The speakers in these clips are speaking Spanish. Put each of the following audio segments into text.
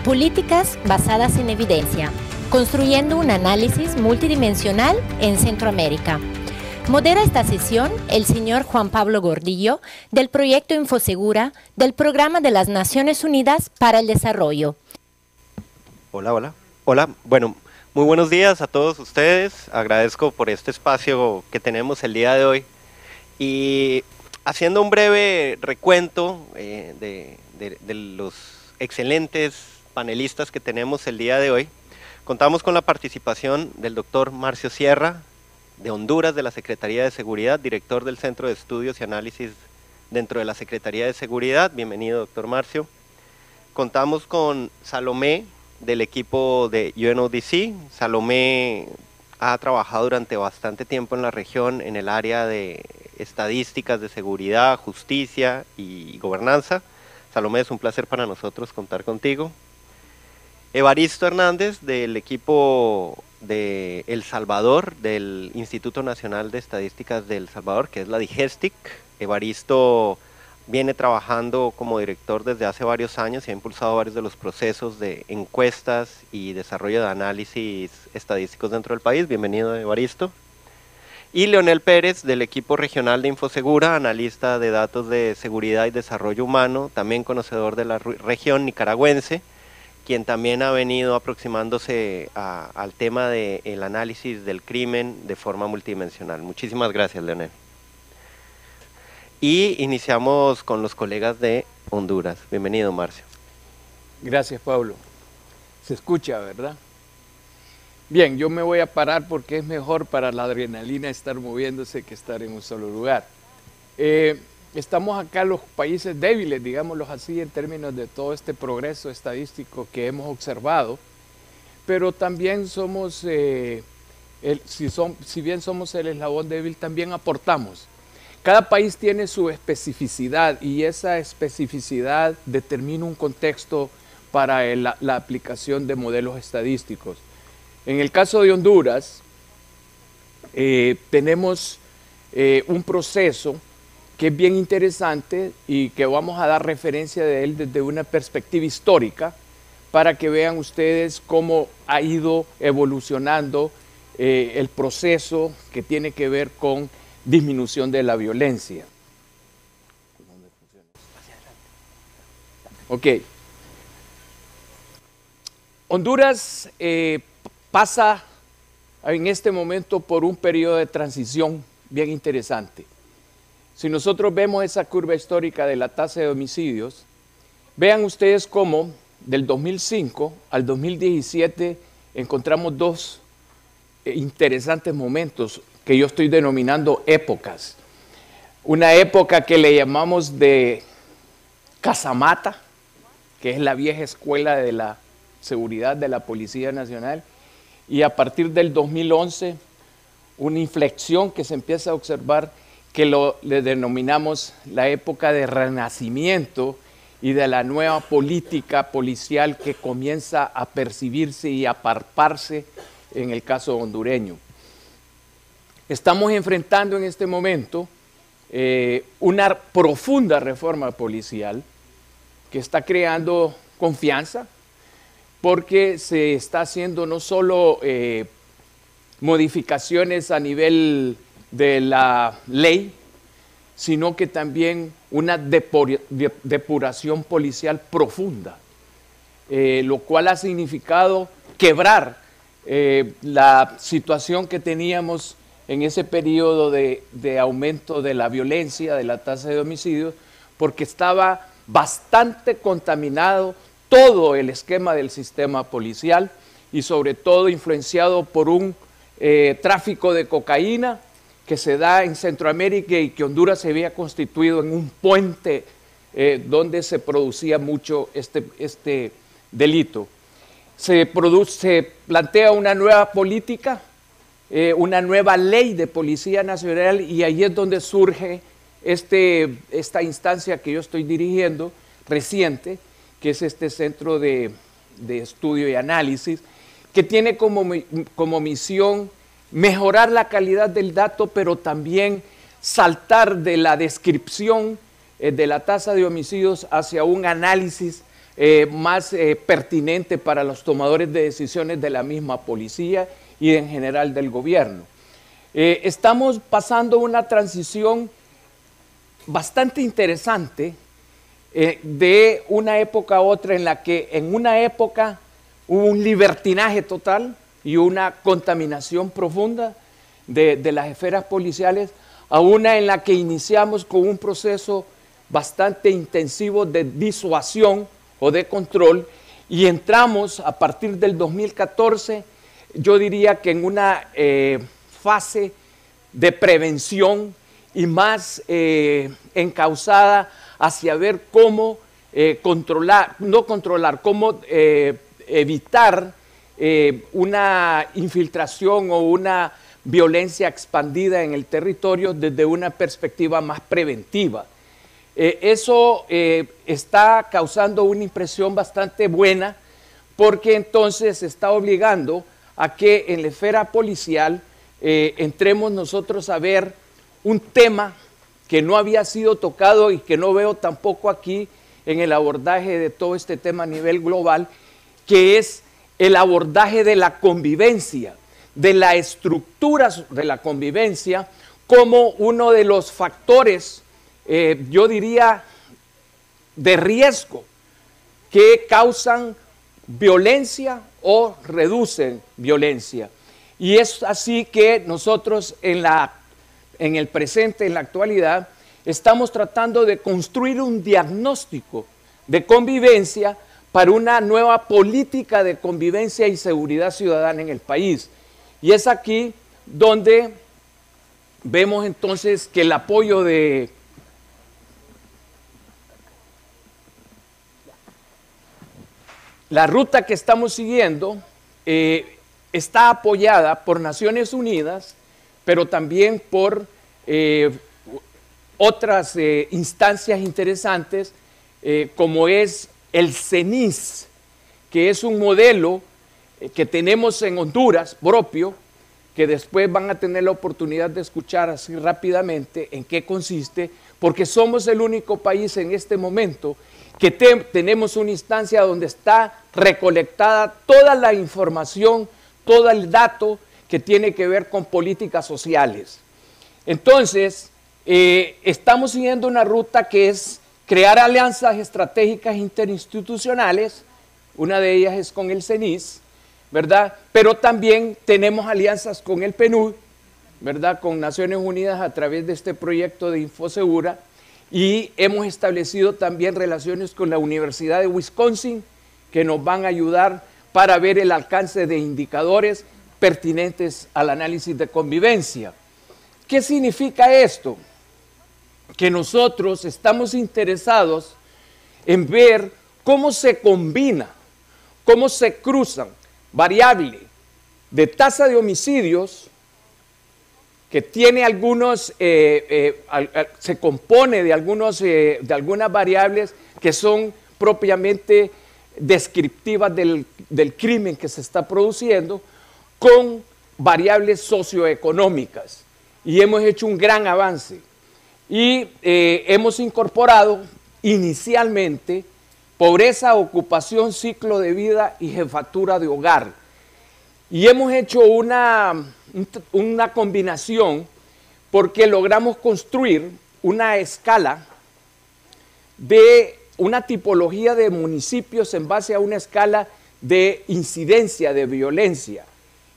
Políticas basadas en evidencia, construyendo un análisis multidimensional en Centroamérica. Modera esta sesión el señor Juan Pablo Gordillo, del proyecto Infosegura, del Programa de las Naciones Unidas para el Desarrollo. Hola. Bueno, muy buenos días a todos ustedes. Agradezco por este espacio que tenemos el día de hoy. Y haciendo un breve recuento de los excelentes panelistas que tenemos el día de hoy, contamos con la participación del doctor Marcio Sierra, de Honduras, de la Secretaría de Seguridad, director del Centro de Estudios y Análisis dentro de la Secretaría de Seguridad. Bienvenido, doctor Marcio. Contamos con Salomé, del equipo de UNODC. Salomé ha trabajado durante bastante tiempo en la región en el área de estadísticas de seguridad, justicia y gobernanza. Salomé, es un placer para nosotros contar contigo. Evaristo Hernández, del equipo de El Salvador, del Instituto Nacional de Estadísticas de El Salvador, que es la DIGESTIC. Evaristo viene trabajando como director desde hace varios años y ha impulsado varios de los procesos de encuestas y desarrollo de análisis estadísticos dentro del país. Bienvenido, Evaristo. Y Leonel Pérez, del equipo regional de Infosegura, analista de datos de seguridad y desarrollo humano, también conocedor de la región nicaragüense, quien también ha venido aproximándose al tema del análisis del crimen de forma multidimensional. Muchísimas gracias, Leonel. Y iniciamos con los colegas de Honduras. Bienvenido, Marcio. Gracias, Pablo. Se escucha, ¿verdad? Bien, yo me voy a parar porque es mejor para la adrenalina estar moviéndose que estar en un solo lugar. Estamos acá los países débiles, digámoslo así, en términos de todo este progreso estadístico que hemos observado, pero también somos, si bien somos el eslabón débil, también aportamos. Cada país tiene su especificidad y esa especificidad determina un contexto para la aplicación de modelos estadísticos. En el caso de Honduras, tenemos un proceso que es bien interesante y que vamos a dar referencia de él desde una perspectiva histórica para que vean ustedes cómo ha ido evolucionando el proceso que tiene que ver con disminución de la violencia. Ok. Honduras pasa en este momento por un periodo de transición bien interesante. Si nosotros vemos esa curva histórica de la tasa de homicidios, vean ustedes cómo del 2005 al 2017 encontramos dos interesantes momentos que yo estoy denominando épocas. Una época que le llamamos de Casamata, que es la vieja escuela de la seguridad de la Policía Nacional, y a partir del 2011 una inflexión que se empieza a observar que le denominamos la época de renacimiento y de la nueva política policial que comienza a percibirse y a palparse en el caso hondureño. Estamos enfrentando en este momento una profunda reforma policial que está creando confianza porque se está haciendo no solo modificaciones a nivel de la ley, sino que también una depuración policial profunda, lo cual ha significado quebrar la situación que teníamos en ese periodo de aumento de la violencia, de la tasa de homicidios, porque estaba bastante contaminado todo el esquema del sistema policial y sobre todo influenciado por un tráfico de cocaína que se da en Centroamérica y que Honduras se había constituido en un puente donde se producía mucho este delito. Se plantea una nueva política, una nueva ley de Policía Nacional y ahí es donde surge esta instancia que yo estoy dirigiendo, reciente, que es este centro de estudio y análisis, que tiene como misión mejorar la calidad del dato, pero también saltar de la descripción de la tasa de homicidios hacia un análisis más pertinente para los tomadores de decisiones de la misma policía y en general del gobierno. Estamos pasando una transición bastante interesante de una época a otra, en la que en una época hubo un libertinaje total y una contaminación profunda de las esferas policiales, a una en la que iniciamos con un proceso bastante intensivo de disuasión o de control, y entramos a partir del 2014, yo diría que en una fase de prevención y más encauzada hacia ver cómo cómo evitar una infiltración o una violencia expandida en el territorio desde una perspectiva más preventiva. Eso está causando una impresión bastante buena, porque entonces está obligando a que en la esfera policial entremos nosotros a ver un tema que no había sido tocado y que no veo tampoco aquí en el abordaje de todo este tema a nivel global, que es el abordaje de la convivencia, de la estructura de la convivencia como uno de los factores, yo diría, de riesgo que causan violencia o reducen violencia. Y es así que nosotros en el presente, en la actualidad, estamos tratando de construir un diagnóstico de convivencia para una nueva política de convivencia y seguridad ciudadana en el país. Y es aquí donde vemos entonces que el apoyo de la ruta que estamos siguiendo está apoyada por Naciones Unidas, pero también por otras instancias interesantes, como es el CENIS, que es un modelo que tenemos en Honduras propio, que después van a tener la oportunidad de escuchar así rápidamente en qué consiste, porque somos el único país en este momento que tenemos una instancia donde está recolectada toda la información, todo el dato que tiene que ver con políticas sociales. Entonces, estamos siguiendo una ruta que es crear alianzas estratégicas interinstitucionales, una de ellas es con el CENIS, ¿verdad? Pero también tenemos alianzas con el PNUD, ¿verdad? Con Naciones Unidas a través de este proyecto de Infosegura, y hemos establecido también relaciones con la Universidad de Wisconsin, que nos van a ayudar para ver el alcance de indicadores pertinentes al análisis de convivencia. ¿Qué significa esto? Que nosotros estamos interesados en ver cómo se combina, cómo se cruzan variable de tasa de homicidios, que tiene algunos, se compone de algunas variables que son propiamente descriptivas del crimen que se está produciendo, con variables socioeconómicas. Y hemos hecho un gran avance. Y hemos incorporado inicialmente pobreza, ocupación, ciclo de vida y jefatura de hogar. Y hemos hecho una combinación, porque logramos construir una escala de una tipología de municipios en base a una escala de incidencia de violencia,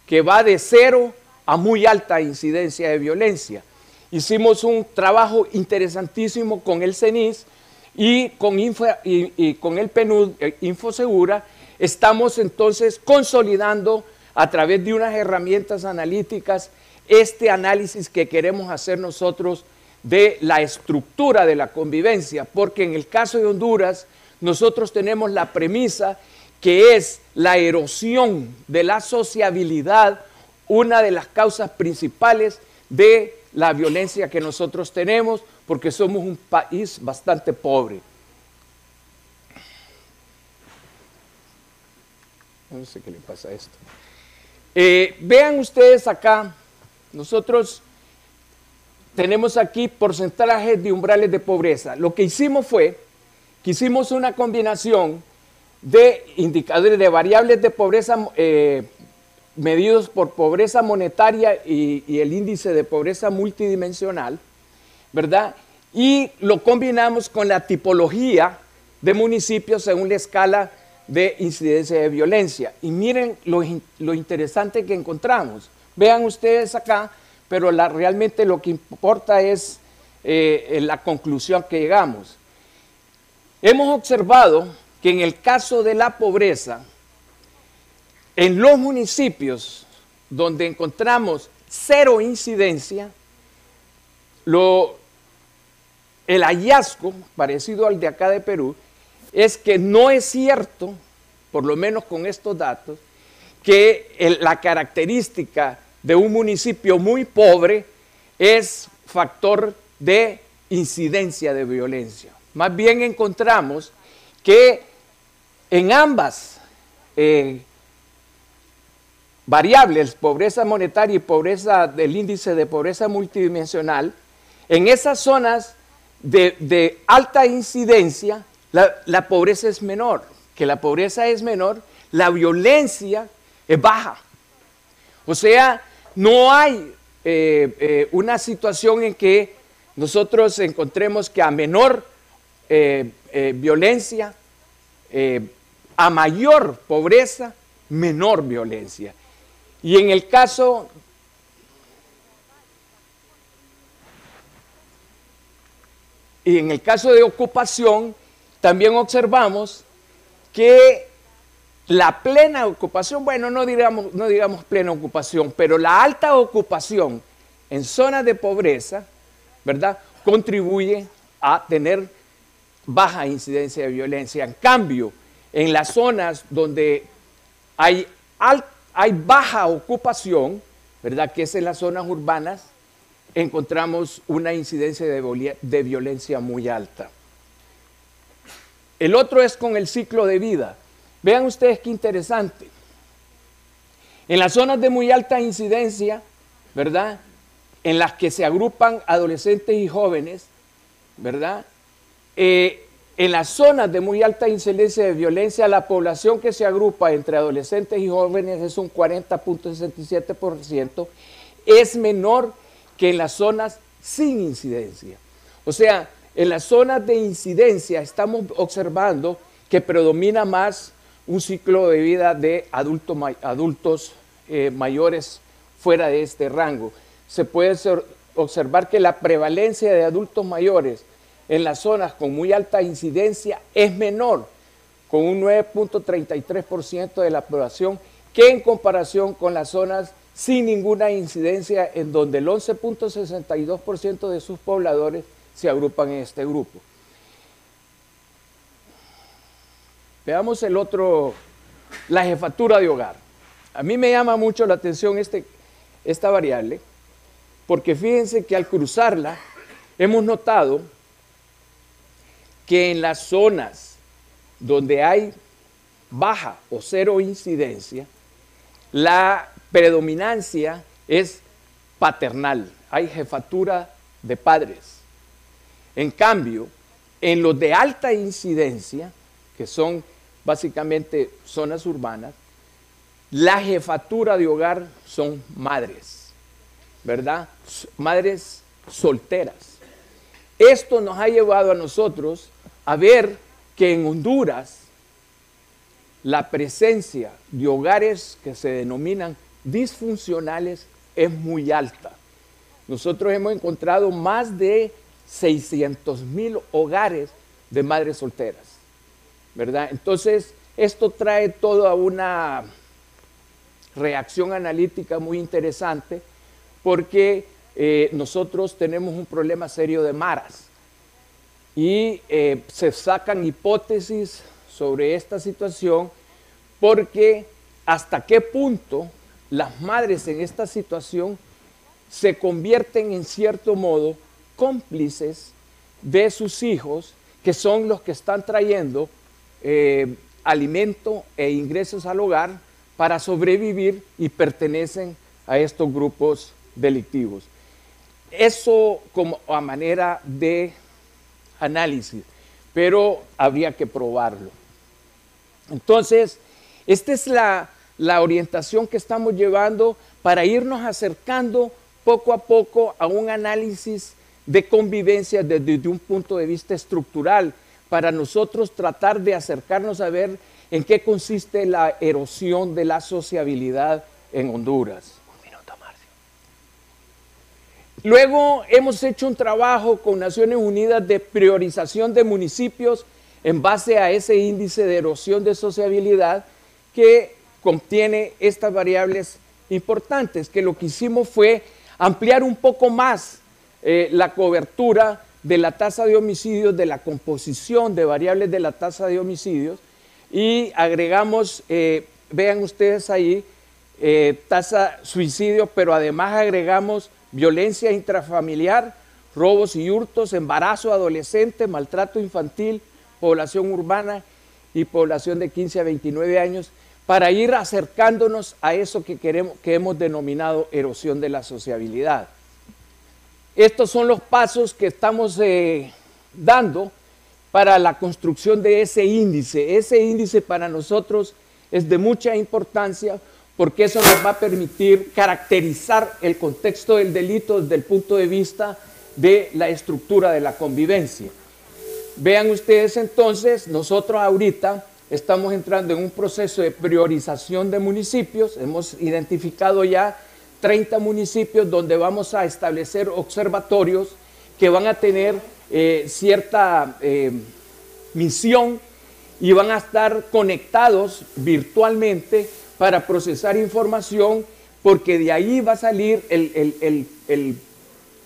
que va de 0 a muy alta incidencia de violencia. Hicimos un trabajo interesantísimo con el CENIS y con el PNUD, Infosegura. Estamos entonces consolidando a través de unas herramientas analíticas este análisis que queremos hacer nosotros de la estructura de la convivencia, porque en el caso de Honduras nosotros tenemos la premisa que es la erosión de la sociabilidad una de las causas principales de la violencia que nosotros tenemos, porque somos un país bastante pobre. No sé qué le pasa a esto. Vean ustedes acá, nosotros tenemos aquí porcentajes de umbrales de pobreza. Lo que hicimos fue que hicimos una combinación de indicadores de variables de pobreza medidos por pobreza monetaria y el índice de pobreza multidimensional, ¿verdad? Y lo combinamos con la tipología de municipios según la escala de incidencia de violencia. Y miren lo interesante que encontramos. Vean ustedes acá, pero realmente lo que importa es la conclusión que llegamos. Hemos observado que en el caso de la pobreza, en los municipios donde encontramos cero incidencia, el hallazgo, parecido al de acá de Perú, es que no es cierto, por lo menos con estos datos, que la característica de un municipio muy pobre es factor de incidencia de violencia. Más bien encontramos que en ambas variables, pobreza monetaria y pobreza del índice de pobreza multidimensional, en esas zonas de alta incidencia, la pobreza es menor. Que la pobreza es menor, la violencia es baja. O sea, no hay una situación en que nosotros encontremos que a menor violencia, a mayor pobreza, menor violencia. Y en el caso de ocupación, también observamos que la plena ocupación, bueno, no digamos plena ocupación, pero la alta ocupación en zonas de pobreza, ¿verdad?, contribuye a tener baja incidencia de violencia. En cambio, en las zonas donde hay baja ocupación, ¿verdad?, que es en las zonas urbanas, encontramos una incidencia de violencia muy alta. El otro es con el ciclo de vida. Vean ustedes qué interesante. En las zonas de muy alta incidencia, ¿verdad?, en las que se agrupan adolescentes y jóvenes, ¿verdad?, en las zonas de muy alta incidencia de violencia, la población que se agrupa entre adolescentes y jóvenes es un 40.67%, es menor que en las zonas sin incidencia. O sea, en las zonas de incidencia estamos observando que predomina más un ciclo de vida de adultos mayores fuera de este rango. Se puede observar que la prevalencia de adultos mayores en las zonas con muy alta incidencia es menor, con un 9.33% de la población, que en comparación con las zonas sin ninguna incidencia, en donde el 11.62% de sus pobladores se agrupan en este grupo. Veamos el otro, la jefatura de hogar. A mí me llama mucho la atención esta variable, porque fíjense que al cruzarla hemos notado que en las zonas donde hay baja o cero incidencia, la predominancia es paternal, hay jefatura de padres. En cambio, en los de alta incidencia, que son básicamente zonas urbanas, la jefatura de hogar son madres, ¿verdad? Madres solteras. Esto nos ha llevado a nosotros a ver que en Honduras la presencia de hogares que se denominan disfuncionales es muy alta. Nosotros hemos encontrado más de 600,000 hogares de madres solteras, ¿verdad? Entonces, esto trae toda una reacción analítica muy interesante, porque nosotros tenemos un problema serio de maras y se sacan hipótesis sobre esta situación, porque hasta qué punto las madres en esta situación se convierten en cierto modo cómplices de sus hijos, que son los que están trayendo alimento e ingresos al hogar para sobrevivir y pertenecen a estos grupos delictivos. Eso como a manera de análisis, pero habría que probarlo. Entonces, esta es la orientación que estamos llevando para irnos acercando poco a poco a un análisis de convivencia desde un punto de vista estructural, para nosotros tratar de acercarnos a ver en qué consiste la erosión de la sociabilidad en Honduras. Un minuto, Marcio. Luego hemos hecho un trabajo con Naciones Unidas de priorización de municipios en base a ese índice de erosión de sociabilidad que contiene estas variables importantes, que lo que hicimos fue ampliar un poco más la cobertura de la tasa de homicidios, de la composición de variables de la tasa de homicidios, y agregamos, vean ustedes ahí, tasa suicidio, pero además agregamos violencia intrafamiliar, robos y hurtos, embarazo adolescente, maltrato infantil, población urbana y población de 15 a 29 años, para ir acercándonos a eso que hemos denominado erosión de la sociabilidad. Estos son los pasos que estamos dando para la construcción de ese índice. Ese índice para nosotros es de mucha importancia porque eso nos va a permitir caracterizar el contexto del delito desde el punto de vista de la estructura de la convivencia. Vean ustedes entonces, nosotros ahorita estamos entrando en un proceso de priorización de municipios. Hemos identificado ya 30 municipios donde vamos a establecer observatorios que van a tener cierta misión y van a estar conectados virtualmente para procesar información, porque de ahí va a salir el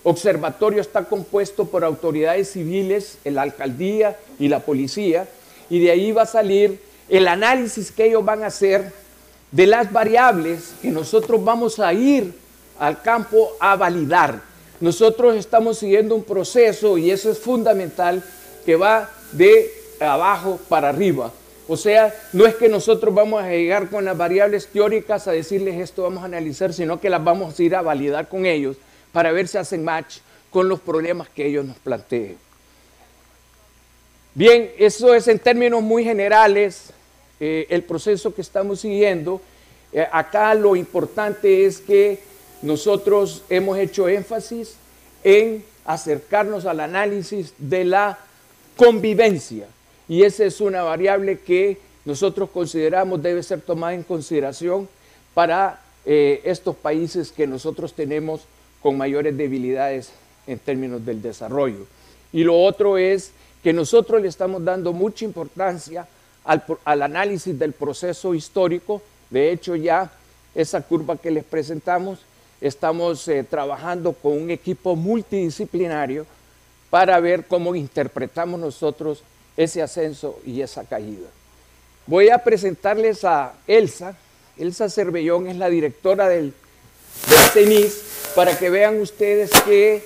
observatorio. Está compuesto por autoridades civiles, la alcaldía y la policía, y de ahí va a salir el análisis que ellos van a hacer de las variables que nosotros vamos a ir al campo a validar. Nosotros estamos siguiendo un proceso, y eso es fundamental, que va de abajo para arriba. O sea, no es que nosotros vamos a llegar con las variables teóricas a decirles esto vamos a analizar, sino que las vamos a ir a validar con ellos para ver si hacen match con los problemas que ellos nos planteen. Bien, eso es en términos muy generales el proceso que estamos siguiendo. Acá lo importante es que nosotros hemos hecho énfasis en acercarnos al análisis de la convivencia, y esa es una variable que nosotros consideramos debe ser tomada en consideración para estos países que nosotros tenemos con mayores debilidades en términos del desarrollo. Y lo otro es que nosotros le estamos dando mucha importancia al análisis del proceso histórico. De hecho, ya esa curva que les presentamos, estamos trabajando con un equipo multidisciplinario para ver cómo interpretamos nosotros ese ascenso y esa caída. Voy a presentarles a Elsa. Elsa Cervellón es la directora del CENIS, para que vean ustedes qué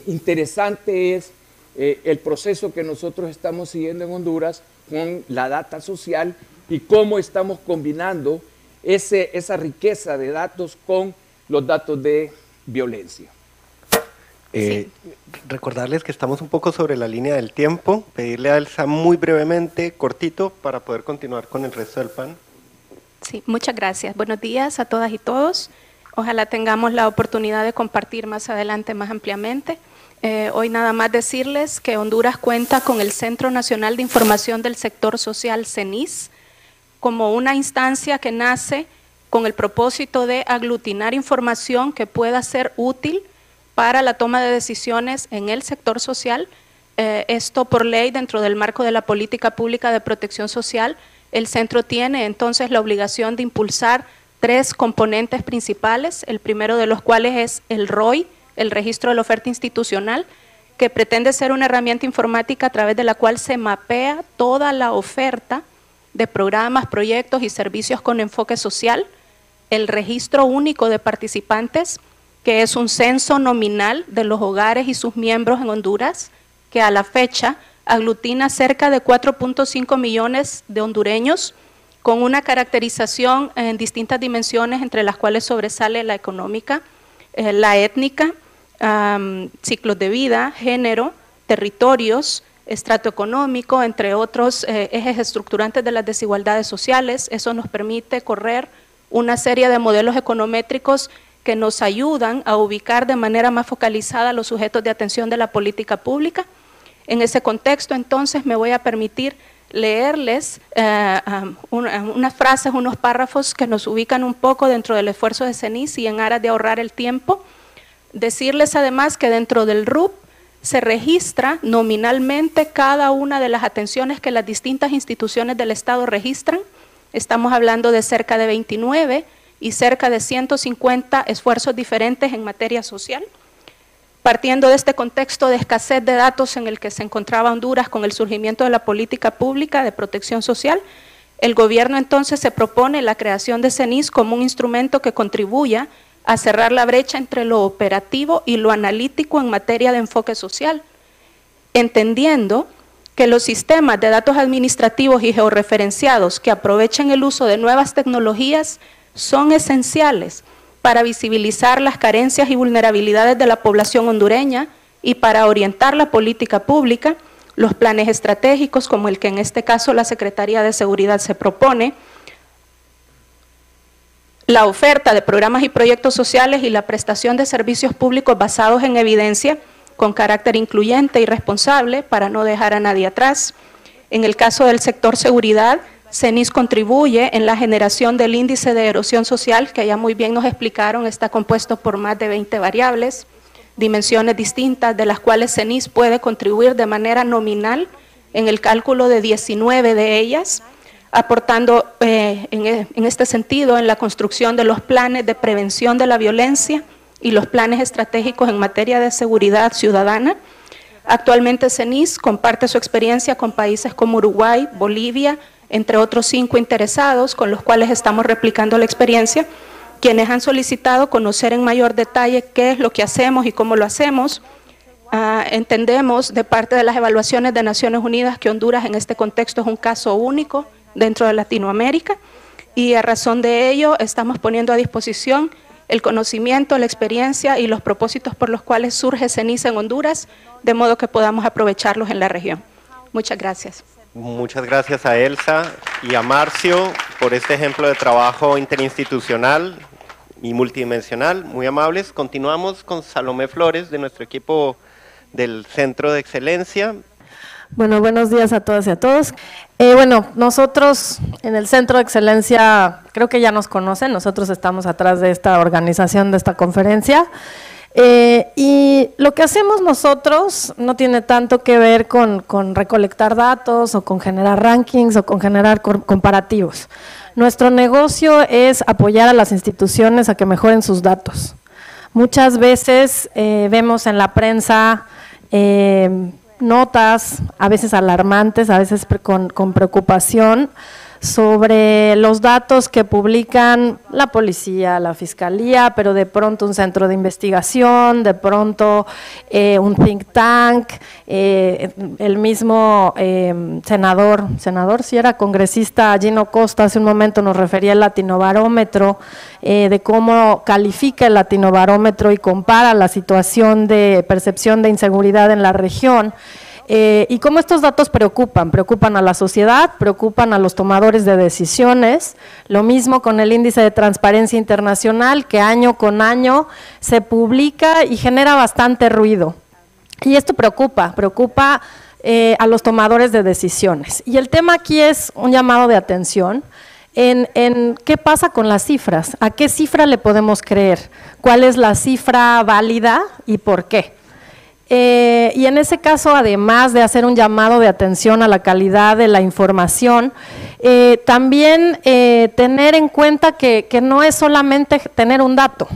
interesante es el proceso que nosotros estamos siguiendo en Honduras con la data social y cómo estamos combinando esa riqueza de datos con los datos de violencia. Sí. Recordarles que estamos un poco sobre la línea del tiempo, pedirle a Elsa muy brevemente, cortito, para poder continuar con el resto del panel. Sí, muchas gracias. Buenos días a todas y todos. Ojalá tengamos la oportunidad de compartir más adelante más ampliamente. Hoy nada más decirles que Honduras cuenta con el Centro Nacional de Información del Sector Social, CENIS, como una instancia que nace con el propósito de aglutinar información que pueda ser útil para la toma de decisiones en el sector social. Esto por ley, dentro del marco de la política pública de protección social, el centro tiene entonces la obligación de impulsar 3 componentes principales, el primero de los cuales es el ROI, el Registro de la Oferta Institucional, que pretende ser una herramienta informática a través de la cual se mapea toda la oferta de programas, proyectos y servicios con enfoque social, el Registro Único de Participantes, que es un censo nominal de los hogares y sus miembros en Honduras, que a la fecha aglutina cerca de 4.5 millones de hondureños, con una caracterización en distintas dimensiones, entre las cuales sobresale la económica, la étnica, ciclos de vida, género, territorios, estrato económico, entre otros ejes estructurantes de las desigualdades sociales. Eso nos permite correr una serie de modelos econométricos que nos ayudan a ubicar de manera más focalizada los sujetos de atención de la política pública. En ese contexto, entonces, me voy a permitir leerles unas frases, unos párrafos que nos ubican un poco dentro del esfuerzo de CENIS y en aras de ahorrar el tiempo. Decirles además que dentro del RUP se registra nominalmente cada una de las atenciones que las distintas instituciones del Estado registran. Estamos hablando de cerca de 29 y cerca de 150 esfuerzos diferentes en materia social. Partiendo de este contexto de escasez de datos en el que se encontraba Honduras con el surgimiento de la política pública de protección social, el gobierno entonces se propone la creación de CENIS como un instrumento que contribuya a cerrar la brecha entre lo operativo y lo analítico en materia de enfoque social, entendiendo que los sistemas de datos administrativos y georreferenciados que aprovechen el uso de nuevas tecnologías son esenciales para visibilizar las carencias y vulnerabilidades de la población hondureña y para orientar la política pública, los planes estratégicos como el que en este caso la Secretaría de Seguridad se propone, la oferta de programas y proyectos sociales y la prestación de servicios públicos basados en evidencia con carácter incluyente y responsable para no dejar a nadie atrás. En el caso del sector seguridad, CENIS contribuye en la generación del índice de erosión social, que ya muy bien nos explicaron, está compuesto por más de 20 variables, dimensiones distintas, de las cuales CENIS puede contribuir de manera nominal en el cálculo de 19 de ellas, aportando en este sentido en la construcción de los planes de prevención de la violencia y los planes estratégicos en materia de seguridad ciudadana. Actualmente CENIS comparte su experiencia con países como Uruguay, Bolivia, entre otros 5 interesados con los cuales estamos replicando la experiencia, quienes han solicitado conocer en mayor detalle qué es lo que hacemos y cómo lo hacemos. Entendemos de parte de las evaluaciones de Naciones Unidas que Honduras en este contexto es un caso único dentro de Latinoamérica y a razón de ello estamos poniendo a disposición el conocimiento, la experiencia y los propósitos por los cuales surge CENIS en Honduras, de modo que podamos aprovecharlos en la región. Muchas gracias. Muchas gracias a Elsa y a Marcio por este ejemplo de trabajo interinstitucional y multidimensional, muy amables. Continuamos con Salomé Flores de nuestro equipo del Centro de Excelencia. Bueno, buenos días a todas y a todos. Bueno, nosotros en el Centro de Excelencia, creo que ya nos conocen, nosotros estamos atrás de esta organización, de esta conferencia, y lo que hacemos nosotros no tiene tanto que ver con recolectar datos o con generar rankings o con generar comparativos. Nuestro negocio es apoyar a las instituciones a que mejoren sus datos. Muchas veces vemos en la prensa notas, a veces alarmantes, a veces con preocupación, sobre los datos que publican la policía, la fiscalía, pero de pronto un centro de investigación, de pronto un think tank, el mismo senador, si era congresista Gino Costa, hace un momento nos refería al Latinobarómetro, de cómo califica el Latinobarómetro y compara la situación de percepción de inseguridad en la región. Y cómo estos datos preocupan a la sociedad, preocupan a los tomadores de decisiones, lo mismo con el índice de transparencia internacional que año con año se publica y genera bastante ruido. Y esto preocupa a los tomadores de decisiones. Y el tema aquí es un llamado de atención en qué pasa con las cifras, a qué cifra le podemos creer, cuál es la cifra válida y por qué. Y en ese caso, además de hacer un llamado de atención a la calidad de la información, también tener en cuenta que no es solamente tener un dato,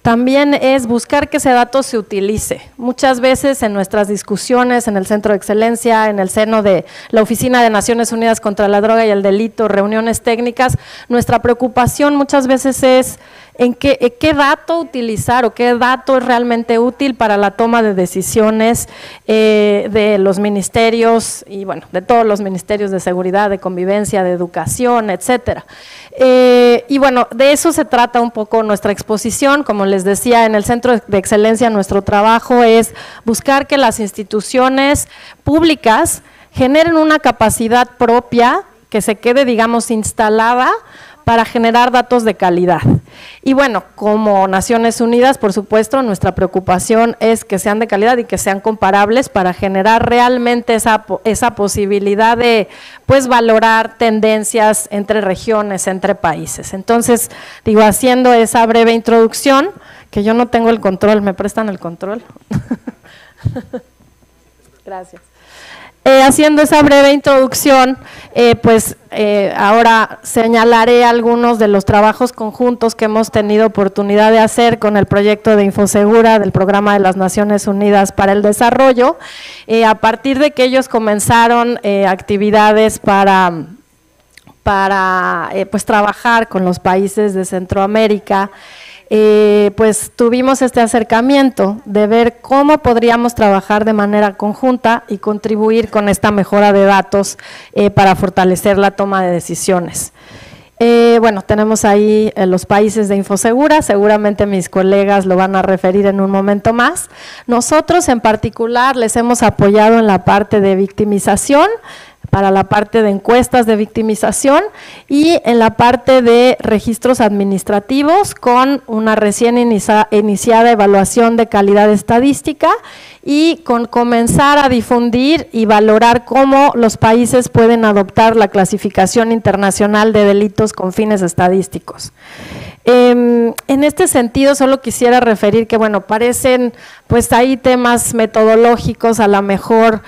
también es buscar que ese dato se utilice. Muchas veces en nuestras discusiones en el Centro de Excelencia, en el seno de la Oficina de Naciones Unidas contra la Droga y el Delito, reuniones técnicas, nuestra preocupación muchas veces es qué dato utilizar o qué dato es realmente útil para la toma de decisiones de los ministerios y bueno, de todos los ministerios de seguridad, de convivencia, de educación, etcétera. Y bueno, de eso se trata un poco nuestra exposición. Como les decía, en el Centro de Excelencia nuestro trabajo es buscar que las instituciones públicas generen una capacidad propia que se quede, digamos, instalada para generar datos de calidad. Y bueno, como Naciones Unidas, por supuesto, nuestra preocupación es que sean de calidad y que sean comparables para generar realmente esa posibilidad de, pues, valorar tendencias entre regiones, entre países. Entonces, digo, haciendo esa breve introducción, que yo no tengo el control, ¿me prestan el control? Gracias. Haciendo esa breve introducción, ahora señalaré algunos de los trabajos conjuntos que hemos tenido oportunidad de hacer con el proyecto de Infosegura del Programa de las Naciones Unidas para el Desarrollo, a partir de que ellos comenzaron actividades para trabajar con los países de Centroamérica. Pues tuvimos este acercamiento de ver cómo podríamos trabajar de manera conjunta y contribuir con esta mejora de datos para fortalecer la toma de decisiones. Bueno, tenemos ahí los países de Infosegura, seguramente mis colegas lo van a referir en un momento más. Nosotros en particular les hemos apoyado en la parte de victimización, para la parte de encuestas de victimización y en la parte de registros administrativos con una recién iniciada evaluación de calidad estadística y con comenzar a difundir y valorar cómo los países pueden adoptar la clasificación internacional de delitos con fines estadísticos. En este sentido, solo quisiera referir que, bueno, parecen pues ahí temas metodológicos a lo mejor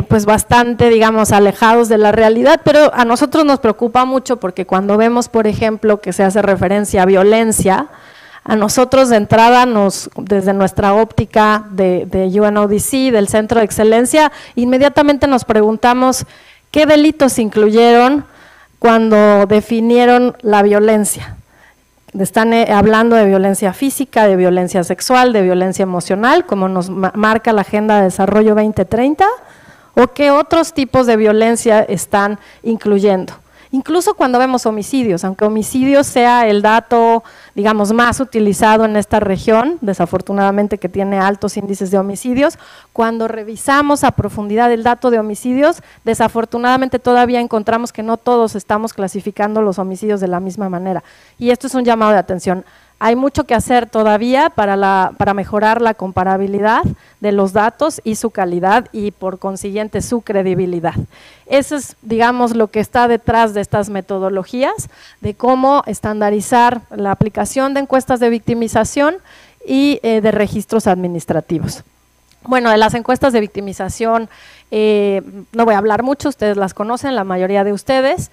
pues bastante, digamos, alejados de la realidad, pero a nosotros nos preocupa mucho porque cuando vemos, por ejemplo, que se hace referencia a violencia, a nosotros de entrada, desde nuestra óptica de UNODC, del Centro de Excelencia, inmediatamente nos preguntamos qué delitos incluyeron cuando definieron la violencia. Están hablando de violencia física, de violencia sexual, de violencia emocional, como nos marca la Agenda de Desarrollo 2030, o qué otros tipos de violencia están incluyendo. Incluso cuando vemos homicidios, aunque homicidios sea el dato, digamos, más utilizado en esta región, desafortunadamente que tiene altos índices de homicidios, cuando revisamos a profundidad el dato de homicidios, desafortunadamente todavía encontramos que no todos estamos clasificando los homicidios de la misma manera. Y esto es un llamado de atención. Hay mucho que hacer todavía para mejorar la comparabilidad de los datos y su calidad y por consiguiente su credibilidad. Eso es, digamos, lo que está detrás de estas metodologías, de cómo estandarizar la aplicación de encuestas de victimización y de registros administrativos. Bueno, de las encuestas de victimización no voy a hablar mucho, ustedes las conocen, la mayoría de ustedes.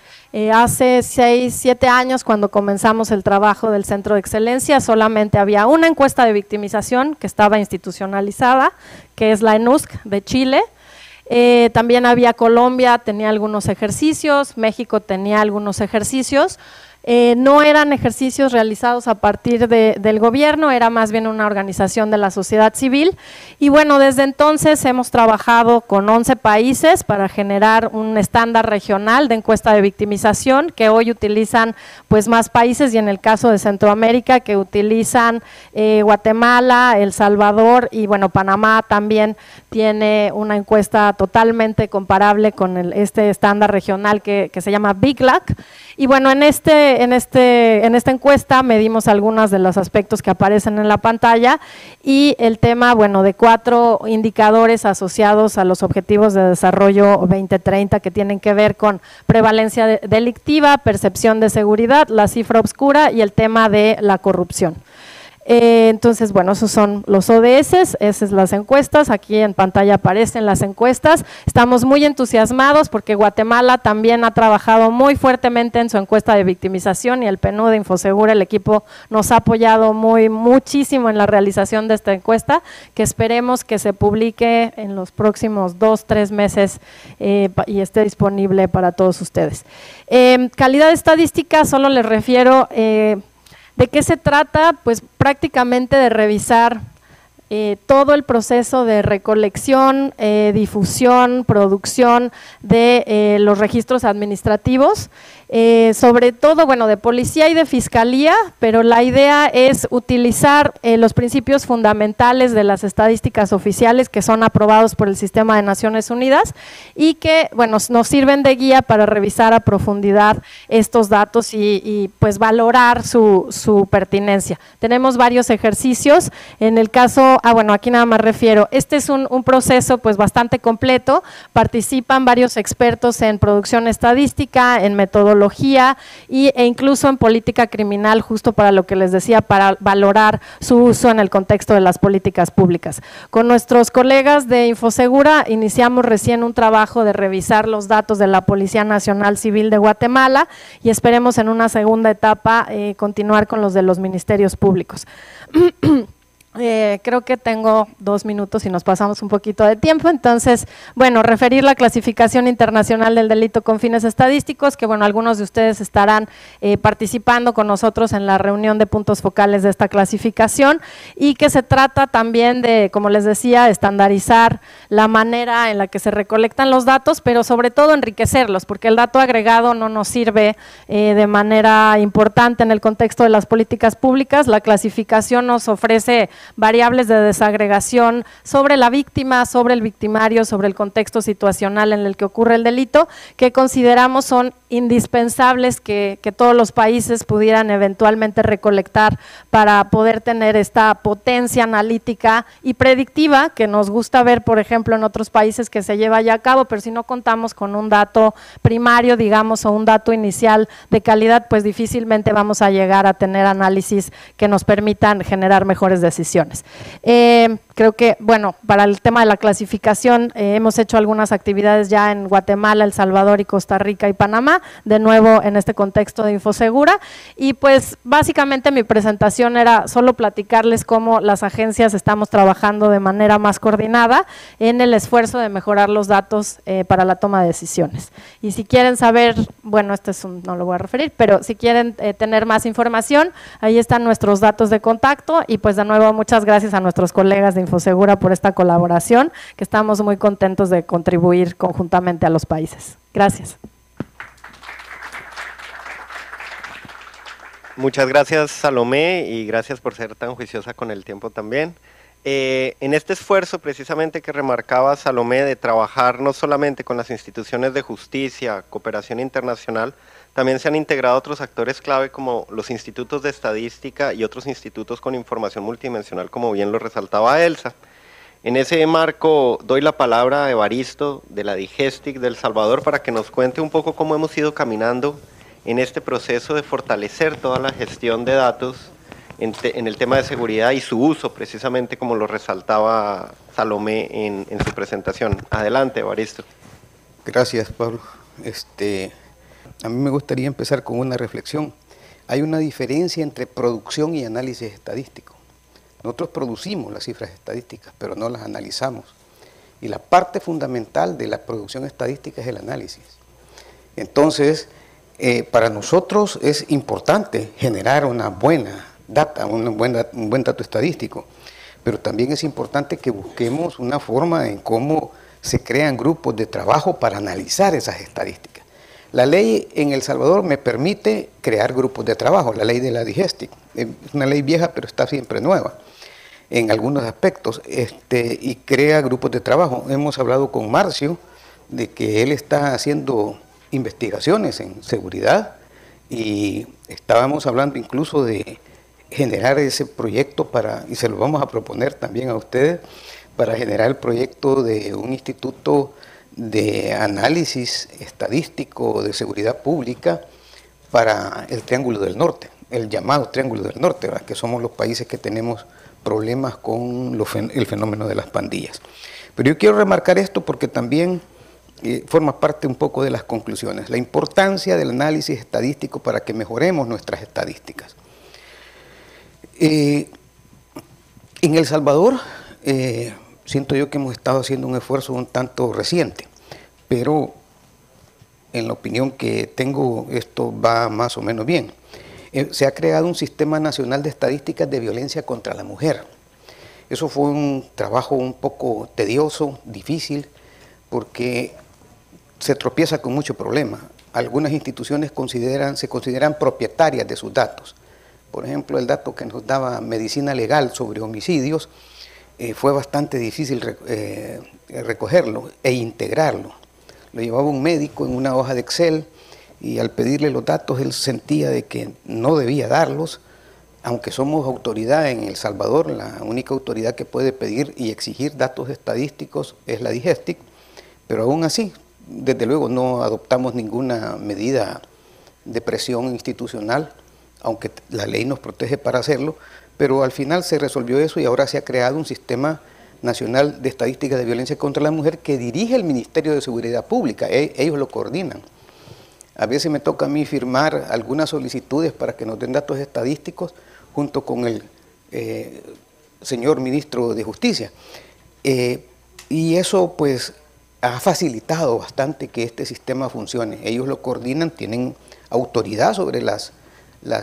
Hace 6, 7 años cuando comenzamos el trabajo del Centro de Excelencia solamente había una encuesta de victimización que estaba institucionalizada, que es la ENUSC de Chile. También había Colombia, tenía algunos ejercicios, México tenía algunos ejercicios. No eran ejercicios realizados a partir del gobierno, era más bien una organización de la sociedad civil y bueno, desde entonces hemos trabajado con 11 países para generar un estándar regional de encuesta de victimización que hoy utilizan pues más países y en el caso de Centroamérica que utilizan Guatemala, El Salvador y bueno, Panamá también tiene una encuesta totalmente comparable con este estándar regional que se llama BICLAC. Y bueno, en esta encuesta medimos algunos de los aspectos que aparecen en la pantalla y el tema, bueno, de 4 indicadores asociados a los Objetivos de Desarrollo 2030 que tienen que ver con prevalencia delictiva, percepción de seguridad, la cifra oscura y el tema de la corrupción. Entonces, bueno, esos son los ODS, esas son las encuestas, aquí en pantalla aparecen las encuestas, estamos muy entusiasmados porque Guatemala también ha trabajado muy fuertemente en su encuesta de victimización y el PNUD de Infosegura, el equipo nos ha apoyado muchísimo en la realización de esta encuesta, que esperemos que se publique en los próximos 2, 3 meses y esté disponible para todos ustedes. Calidad estadística, solo les refiero… ¿De qué se trata? Pues prácticamente de revisar todo el proceso de recolección, difusión, producción de los registros administrativos, sobre todo, bueno, de policía y de fiscalía, pero la idea es utilizar los principios fundamentales de las estadísticas oficiales que son aprobados por el Sistema de Naciones Unidas y que, bueno, nos sirven de guía para revisar a profundidad estos datos y pues valorar su pertinencia. Tenemos varios ejercicios, en el caso, bueno, aquí nada más refiero, este es un proceso pues bastante completo, participan varios expertos en producción estadística, en metodología e incluso en política criminal, justo para lo que les decía, para valorar su uso en el contexto de las políticas públicas. Con nuestros colegas de Infosegura iniciamos recién un trabajo de revisar los datos de la Policía Nacional Civil de Guatemala y esperemos en una segunda etapa continuar con los de los ministerios públicos. Creo que tengo 2 minutos y nos pasamos un poquito de tiempo, entonces, bueno, referir la clasificación internacional del delito con fines estadísticos, que bueno, algunos de ustedes estarán participando con nosotros en la reunión de puntos focales de esta clasificación y que se trata también de, como les decía, estandarizar la manera en la que se recolectan los datos, pero sobre todo enriquecerlos, porque el dato agregado no nos sirve de manera importante en el contexto de las políticas públicas. La clasificación nos ofrece variables de desagregación sobre la víctima, sobre el victimario, sobre el contexto situacional en el que ocurre el delito, que consideramos son indispensables que todos los países pudieran eventualmente recolectar para poder tener esta potencia analítica y predictiva que nos gusta ver, por ejemplo, en otros países que se lleva ya a cabo, pero si no contamos con un dato primario, digamos, o un dato inicial de calidad, pues difícilmente vamos a llegar a tener análisis que nos permitan generar mejores decisiones. Creo que, bueno, para el tema de la clasificación hemos hecho algunas actividades ya en Guatemala, El Salvador y Costa Rica y Panamá, de nuevo en este contexto de Infosegura, y pues básicamente mi presentación era solo platicarles cómo las agencias estamos trabajando de manera más coordinada en el esfuerzo de mejorar los datos para la toma de decisiones. Y si quieren saber, bueno, no lo voy a referir, pero si quieren tener más información, ahí están nuestros datos de contacto y pues de nuevo muchas gracias a nuestros colegas de Infosegura por esta colaboración, que estamos muy contentos de contribuir conjuntamente a los países. Gracias. Muchas gracias, Salomé, y gracias por ser tan juiciosa con el tiempo también. En este esfuerzo precisamente que remarcaba Salomé de trabajar no solamente con las instituciones de justicia, cooperación internacional, también se han integrado otros actores clave como los institutos de estadística y otros institutos con información multidimensional, como bien lo resaltaba Elsa. En ese marco doy la palabra a Evaristo de la DIGESTIC de El Salvador para que nos cuente un poco cómo hemos ido caminando en este proceso de fortalecer toda la gestión de datos en el tema de seguridad y su uso, precisamente como lo resaltaba Salomé en su presentación. Adelante, Evaristo. Gracias, Pablo. A mí me gustaría empezar con una reflexión. Hay una diferencia entre producción y análisis estadístico. Nosotros producimos las cifras estadísticas, pero no las analizamos. Y la parte fundamental de la producción estadística es el análisis. Entonces, para nosotros es importante generar una buena data, un buen dato estadístico, pero también es importante que busquemos una forma en cómo se crean grupos de trabajo para analizar esas estadísticas. La ley en El Salvador me permite crear grupos de trabajo, la ley de la DIGESTIC. Es una ley vieja, pero está siempre nueva en algunos aspectos, y crea grupos de trabajo. Hemos hablado con Marcio de que él está haciendo investigaciones en seguridad y estábamos hablando incluso de generar ese proyecto y se lo vamos a proponer también a ustedes, para generar el proyecto de un instituto de análisis estadístico de seguridad pública para el Triángulo del Norte, el llamado Triángulo del Norte, ¿verdad? Que somos los países que tenemos problemas con el fenómeno de las pandillas. Pero yo quiero remarcar esto porque también forma parte un poco de las conclusiones, la importancia del análisis estadístico para que mejoremos nuestras estadísticas. En El Salvador, siento yo que hemos estado haciendo un esfuerzo un tanto reciente, pero en la opinión que tengo esto va más o menos bien. Se ha creado un Sistema Nacional de Estadísticas de Violencia contra la Mujer. Eso fue un trabajo un poco tedioso, difícil, porque se tropieza con muchos problemas. Algunas instituciones se consideran propietarias de sus datos. Por ejemplo, el dato que nos daba Medicina Legal sobre homicidios, fue bastante difícil recogerlo e integrarlo. Lo llevaba un médico en una hoja de Excel y al pedirle los datos él sentía de que no debía darlos, aunque somos autoridad en El Salvador, la única autoridad que puede pedir y exigir datos estadísticos es la DIGESTIC, pero aún así, desde luego no adoptamos ninguna medida de presión institucional, aunque la ley nos protege para hacerlo, pero al final se resolvió eso y ahora se ha creado un Sistema Nacional de Estadística de Violencia contra la Mujer que dirige el Ministerio de Seguridad Pública, ellos lo coordinan. A veces me toca a mí firmar algunas solicitudes para que nos den datos estadísticos junto con el señor Ministro de Justicia. Y eso pues ha facilitado bastante que este sistema funcione. Ellos lo coordinan, tienen autoridad sobre las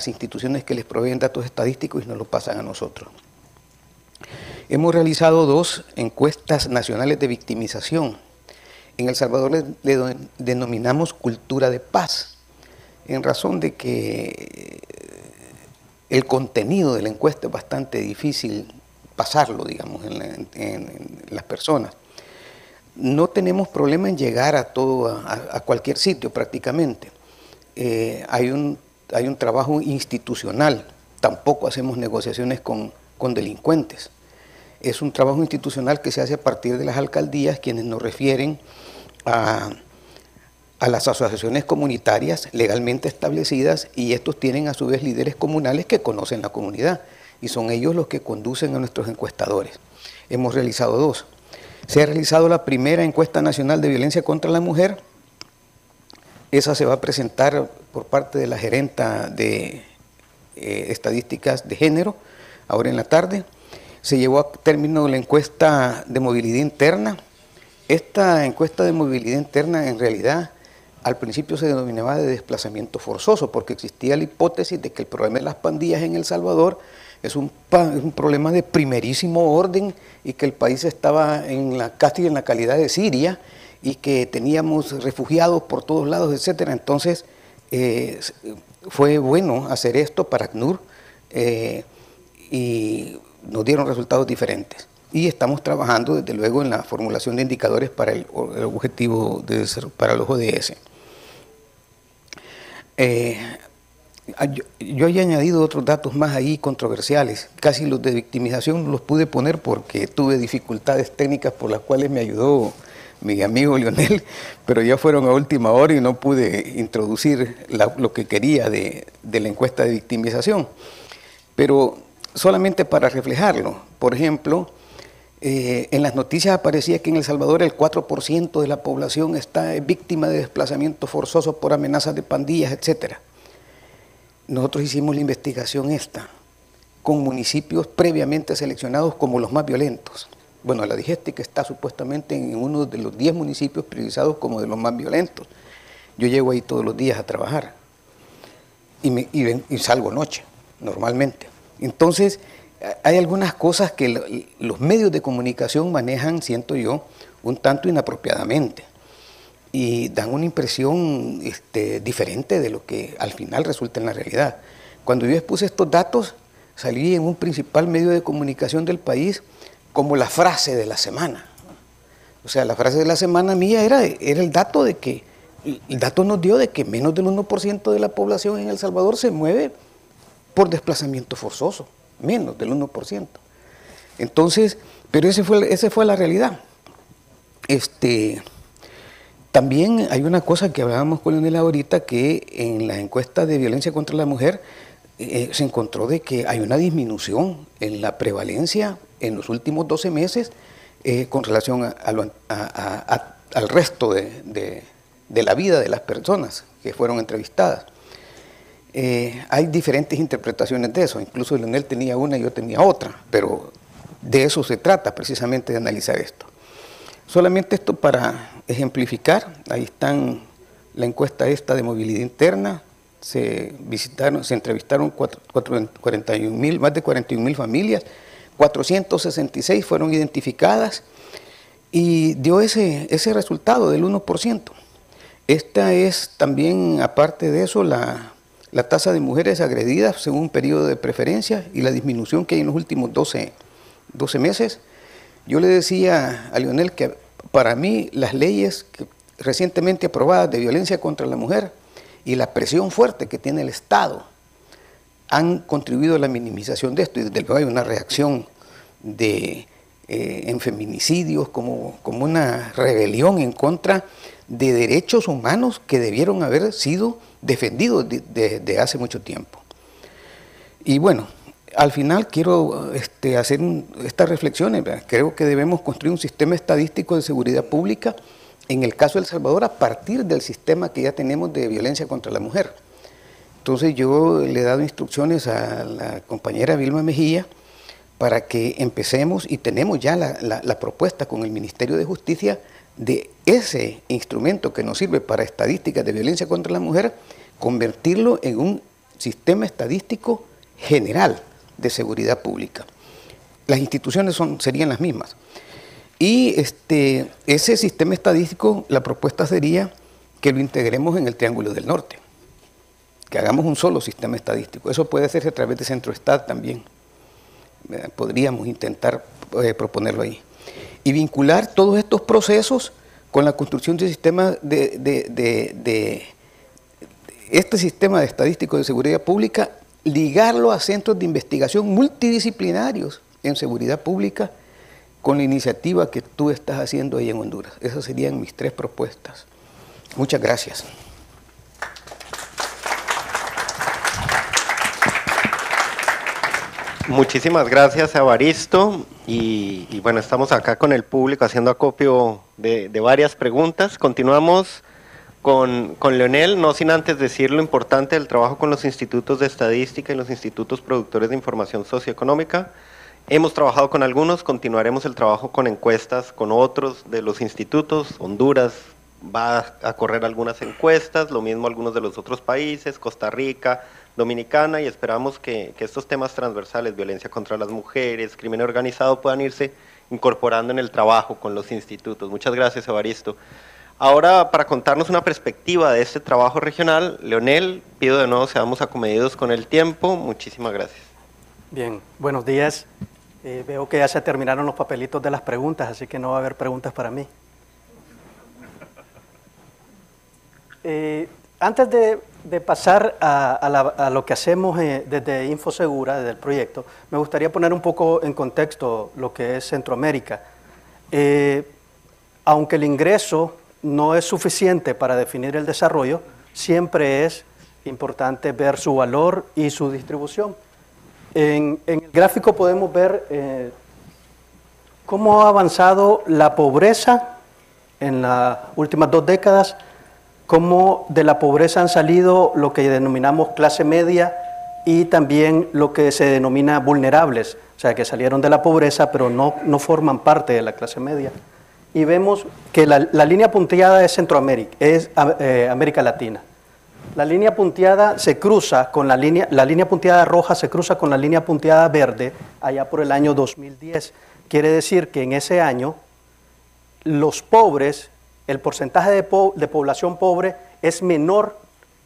instituciones que les proveen datos estadísticos y nos lo pasan a nosotros. Hemos realizado 2 encuestas nacionales de victimización. En El Salvador le denominamos cultura de paz, en razón de que el contenido de la encuesta es bastante difícil pasarlo, digamos, en las personas. No tenemos problema en llegar a cualquier sitio prácticamente. Hay un trabajo institucional, tampoco hacemos negociaciones con delincuentes. Es un trabajo institucional que se hace a partir de las alcaldías, quienes nos refieren a las asociaciones comunitarias legalmente establecidas, y estos tienen a su vez líderes comunales que conocen la comunidad y son ellos los que conducen a nuestros encuestadores. Hemos realizado 2. Se ha realizado la primera encuesta nacional de violencia contra la mujer. Esa se va a presentar por parte de la gerenta de estadísticas de género ahora en la tarde. Se llevó a término la encuesta de movilidad interna. Esta encuesta de movilidad interna en realidad al principio se denominaba de desplazamiento forzoso porque existía la hipótesis de que el problema de las pandillas en El Salvador es un problema de primerísimo orden y que el país estaba casi en la calidad de Siria y que teníamos refugiados por todos lados, etcétera. Entonces fue bueno hacer esto para ACNUR y nos dieron resultados diferentes. Y estamos trabajando desde luego en la formulación de indicadores para el objetivo para los ODS. Yo he añadido otros datos más ahí controversiales. Casi los de victimización no los pude poner porque tuve dificultades técnicas por las cuales me ayudó mi amigo Lionel, pero ya fueron a última hora y no pude introducir lo que quería de la encuesta de victimización. Pero solamente para reflejarlo, por ejemplo, en las noticias aparecía que en El Salvador el 4% de la población está víctima de desplazamiento forzoso por amenazas de pandillas, etcétera. Nosotros hicimos la investigación con municipios previamente seleccionados como los más violentos. Bueno, la DIGESTIC está supuestamente en uno de los 10 municipios priorizados como de los más violentos. Yo llego ahí todos los días a trabajar y salgo noche, normalmente. Entonces, hay algunas cosas que los medios de comunicación manejan, siento yo, un tanto inapropiadamente y dan una impresión diferente de lo que al final resulta en la realidad. Cuando yo expuse estos datos, salí en un principal medio de comunicación del país como la frase de la semana. O sea, la frase de la semana mía era el dato de que, el dato nos dio de que menos del 1% de la población en El Salvador se mueve por desplazamiento forzoso, menos del 1%. Entonces, pero esa fue la realidad. También hay una cosa que hablábamos con Leonel ahorita, que en la encuesta de violencia contra la mujer se encontró de que hay una disminución en la prevalencia en los últimos 12 meses con relación al resto de la vida de las personas que fueron entrevistadas. Hay diferentes interpretaciones de eso, incluso Leonel tenía una y yo tenía otra, pero de eso se trata precisamente, de analizar esto. Solamente esto para ejemplificar, ahí están la encuesta de movilidad interna, se entrevistaron más de 41,000 familias, 466 fueron identificadas y dio ese resultado del 1%. Esta es también, aparte de eso, la tasa de mujeres agredidas según un periodo de preferencia y la disminución que hay en los últimos 12 meses. Yo le decía a Leonel que para mí las leyes recientemente aprobadas de violencia contra la mujer y la presión fuerte que tiene el Estado han contribuido a la minimización de esto, y desde luego hay una reacción en feminicidios como una rebelión en contra de derechos humanos que debieron haber sido defendidos desde hace mucho tiempo. Y bueno, al final quiero hacer estas reflexiones, ¿verdad? Creo que debemos construir un sistema estadístico de seguridad pública, en el caso de El Salvador, a partir del sistema que ya tenemos de violencia contra la mujer. Entonces yo le he dado instrucciones a la compañera Vilma Mejía para que empecemos, y tenemos ya la propuesta con el Ministerio de Justicia de ese instrumento que nos sirve para estadísticas de violencia contra la mujer, convertirlo en un sistema estadístico general de seguridad pública. Las instituciones serían las mismas. Y ese sistema estadístico, la propuesta sería que lo integremos en el Triángulo del Norte, que hagamos un solo sistema estadístico. Eso puede hacerse a través de Centrostat también. Podríamos intentar proponerlo ahí. Y vincular todos estos procesos con la construcción de sistema este sistema de estadístico de seguridad pública, ligarlo a centros de investigación multidisciplinarios en seguridad pública con la iniciativa que tú estás haciendo ahí en Honduras. Esas serían mis 3 propuestas. Muchas gracias. Muchísimas gracias, Evaristo. Y bueno, estamos acá con el público haciendo acopio de varias preguntas. Continuamos con Leonel, no sin antes decir lo importante del trabajo con los institutos de estadística y los institutos productores de información socioeconómica. Hemos trabajado con algunos, continuaremos el trabajo con encuestas con otros de los institutos. Honduras va a correr algunas encuestas, lo mismo algunos de los otros países, Costa Rica, Dominicana, y esperamos que estos temas transversales, violencia contra las mujeres, crimen organizado, puedan irse incorporando en el trabajo con los institutos. Muchas gracias, Evaristo. Ahora, para contarnos una perspectiva de este trabajo regional, Leonel, pido de nuevo seamos acomedidos con el tiempo. Muchísimas gracias. Bien, buenos días. Veo que ya se terminaron los papelitos de las preguntas, así que no va a haber preguntas para mí. Antes de pasar a lo que hacemos desde InfoSegura, desde el proyecto, me gustaría poner un poco en contexto lo que es Centroamérica. Aunque el ingreso no es suficiente para definir el desarrollo, siempre es importante ver su valor y su distribución. En el gráfico podemos ver cómo ha avanzado la pobreza en las últimas 2 décadas, cómo de la pobreza han salido lo que denominamos clase media y también lo que se denomina vulnerables, o sea, que salieron de la pobreza pero no forman parte de la clase media. Y vemos que la línea punteada es Centroamérica, es América Latina. La línea punteada se cruza con la línea punteada roja se cruza con la línea punteada verde allá por el año 2010. Quiere decir que en ese año los pobres, el porcentaje de población pobre es menor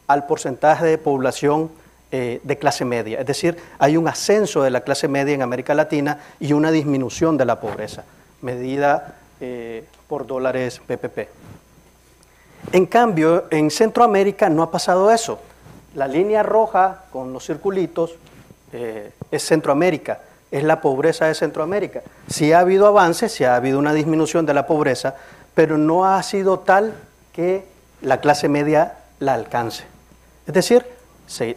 al porcentaje de población de clase media. Es decir, hay un ascenso de la clase media en América Latina y una disminución de la pobreza, medida por dólares PPP. En cambio, en Centroamérica no ha pasado eso. La línea roja con los circulitos es Centroamérica, es la pobreza de Centroamérica. Sí ha habido avances, sí ha habido una disminución de la pobreza, pero no ha sido tal que la clase media la alcance. Es decir,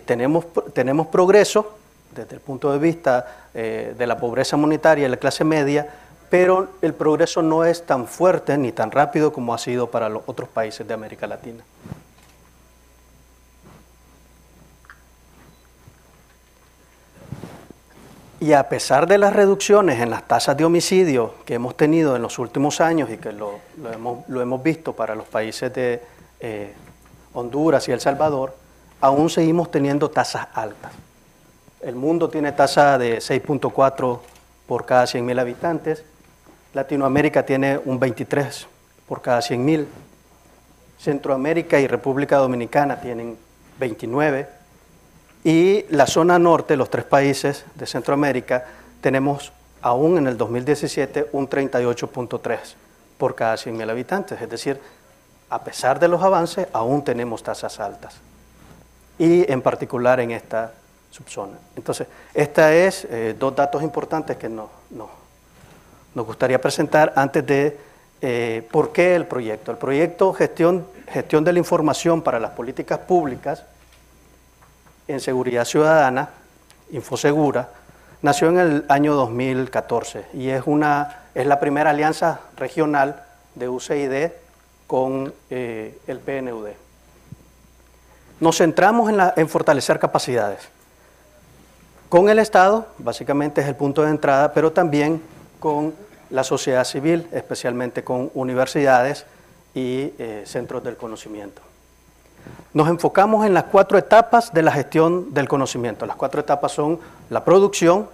tenemos progreso desde el punto de vista de la pobreza monetaria y la clase media, pero el progreso no es tan fuerte ni tan rápido como ha sido para los otros países de América Latina. Y a pesar de las reducciones en las tasas de homicidio que hemos tenido en los últimos años y que lo hemos visto para los países de Honduras y El Salvador, aún seguimos teniendo tasas altas. El mundo tiene tasa de 6.4 por cada 100.000 habitantes, Latinoamérica tiene un 23 por cada 100.000, Centroamérica y República Dominicana tienen 29, y la zona norte, los 3 países de Centroamérica, tenemos aún en el 2017 un 38.3 por cada 100.000 habitantes, es decir, a pesar de los avances, aún tenemos tasas altas, y en particular en esta subzona. Entonces, estos es 2 datos importantes que nos gustaría presentar antes de por qué el proyecto. El proyecto Gestión de la Información para las Políticas Públicas en Seguridad Ciudadana, Infosegura, nació en el año 2014 y es la primera alianza regional de UCID con el PNUD. Nos centramos en fortalecer capacidades con el Estado, básicamente es el punto de entrada, pero también con la sociedad civil, especialmente con universidades y centros del conocimiento. Nos enfocamos en las 4 etapas de la gestión del conocimiento. Las 4 etapas son la producción,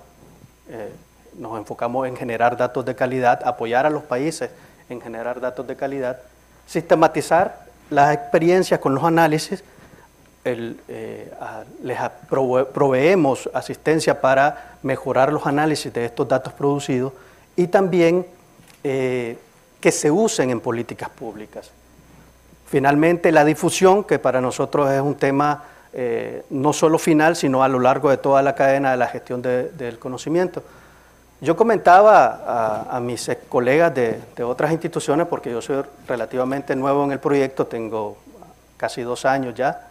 nos enfocamos en generar datos de calidad, apoyar a los países en generar datos de calidad, sistematizar las experiencias con los análisis, les proveemos asistencia para mejorar los análisis de estos datos producidos y también que se usen en políticas públicas. Finalmente, la difusión, que para nosotros es un tema no solo final, sino a lo largo de toda la cadena de la gestión del conocimiento. Yo comentaba a mis colegas de otras instituciones, porque yo soy relativamente nuevo en el proyecto, tengo casi 2 años ya.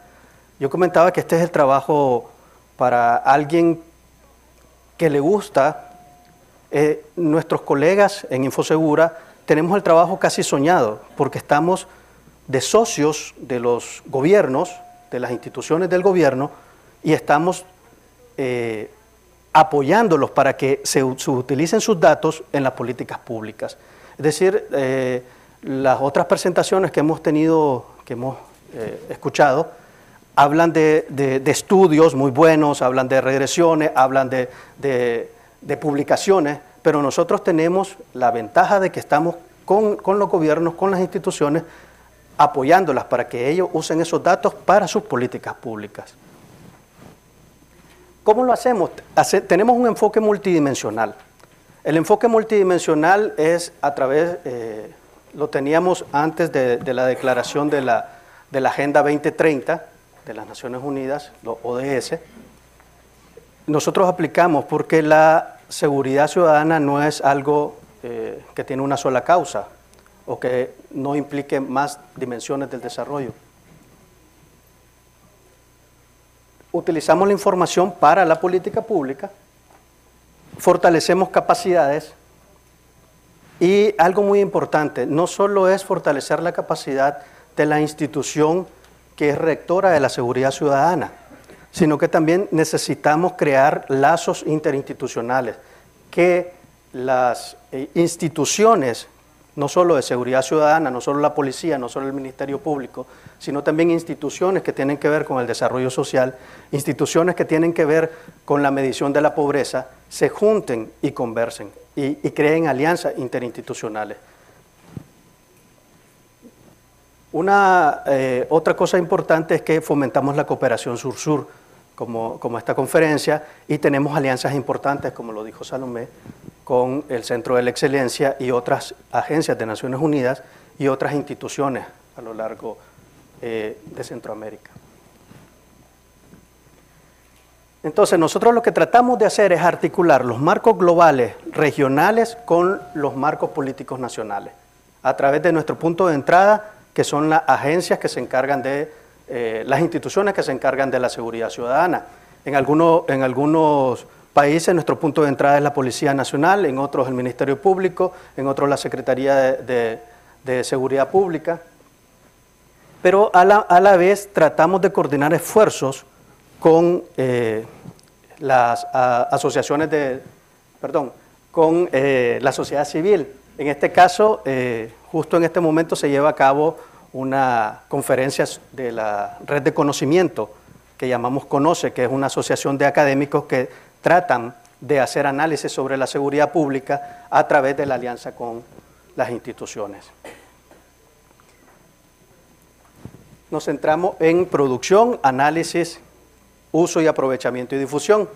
Yo comentaba que este es el trabajo para alguien que le gusta. Nuestros colegas en Infosegura tenemos el trabajo casi soñado, porque estamos de socios de los gobiernos, de las instituciones del gobierno, y estamos apoyándolos para que se utilicen sus datos en las políticas públicas. Es decir, las otras presentaciones que hemos tenido, que hemos escuchado, hablan de estudios muy buenos, hablan de regresiones, hablan de publicaciones, pero nosotros tenemos la ventaja de que estamos con los gobiernos, con las instituciones, apoyándolas para que ellos usen esos datos para sus políticas públicas. ¿Cómo lo hacemos? Tenemos un enfoque multidimensional. El enfoque multidimensional es a través, lo teníamos antes de la declaración de la Agenda 2030 de las Naciones Unidas, los ODS. Nosotros aplicamos porque la seguridad ciudadana no es algo que tiene una sola causa o que no implique más dimensiones del desarrollo. Utilizamos la información para la política pública, fortalecemos capacidades y algo muy importante, no solo es fortalecer la capacidad de la institución que es rectora de la seguridad ciudadana, sino que también necesitamos crear lazos interinstitucionales, que las instituciones, no solo de seguridad ciudadana, no solo la policía, no solo el Ministerio Público, sino también instituciones que tienen que ver con el desarrollo social, instituciones que tienen que ver con la medición de la pobreza, se junten y conversen y creen alianzas interinstitucionales. Otra cosa importante es que fomentamos la cooperación sur-sur, como esta conferencia, y tenemos alianzas importantes, como lo dijo Salomé, con el Centro de la Excelencia y otras agencias de Naciones Unidas y otras instituciones a lo largo de Centroamérica. Entonces, nosotros lo que tratamos de hacer es articular los marcos globales regionales con los marcos políticos nacionales, a través de nuestro punto de entrada, que son las agencias que se encargan de, las instituciones que se encargan de la seguridad ciudadana. En algunos países nuestro punto de entrada es la Policía Nacional, en otros el Ministerio Público, en otros la Secretaría de Seguridad Pública, pero a la vez tratamos de coordinar esfuerzos con las asociaciones con la sociedad civil. En este caso, justo en este momento se lleva a cabo una conferencia de la Red de Conocimiento que llamamos CONOCE, que es una asociación de académicos que tratan de hacer análisis sobre la seguridad pública a través de la alianza con las instituciones. Nos centramos en producción, análisis, uso y aprovechamiento y difusión.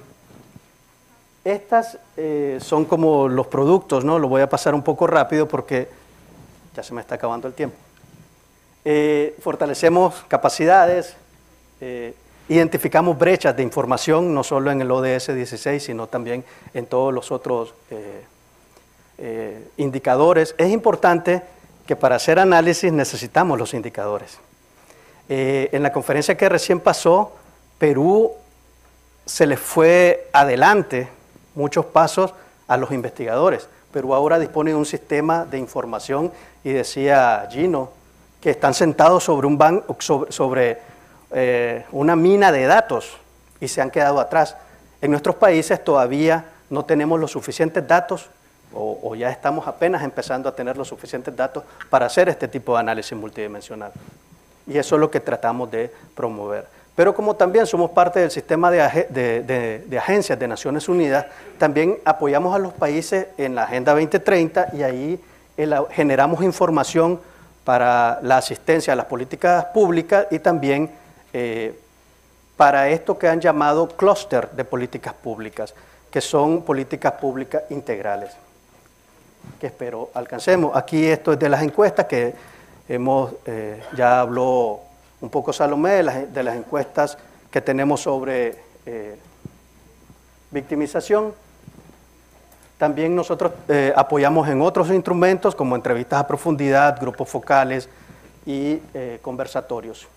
Estas son como los productos, ¿no? Lo voy a pasar un poco rápido porque ya se me está acabando el tiempo. Fortalecemos capacidades, identificamos brechas de información, no solo en el ODS 16, sino también en todos los otros indicadores. Es importante que para hacer análisis necesitamos los indicadores. En la conferencia que recién pasó, Perú se les fue adelante muchos pasos a los investigadores. Perú ahora dispone de un sistema de información y decía Gino que están sentados sobre una mina de datos y se han quedado atrás. En nuestros países todavía no tenemos los suficientes datos o ya estamos apenas empezando a tener los suficientes datos para hacer este tipo de análisis multidimensional. Y eso es lo que tratamos de promover. Pero como también somos parte del sistema de agencias de Naciones Unidas, también apoyamos a los países en la Agenda 2030 y ahí generamos información para la asistencia a las políticas públicas y también para esto que han llamado clúster de políticas públicas, que son políticas públicas integrales, que espero alcancemos. Aquí esto es de las encuestas que ya habló un poco Salomé de las encuestas que tenemos sobre victimización. También nosotros apoyamos en otros instrumentos como entrevistas a profundidad, grupos focales y conversatorios.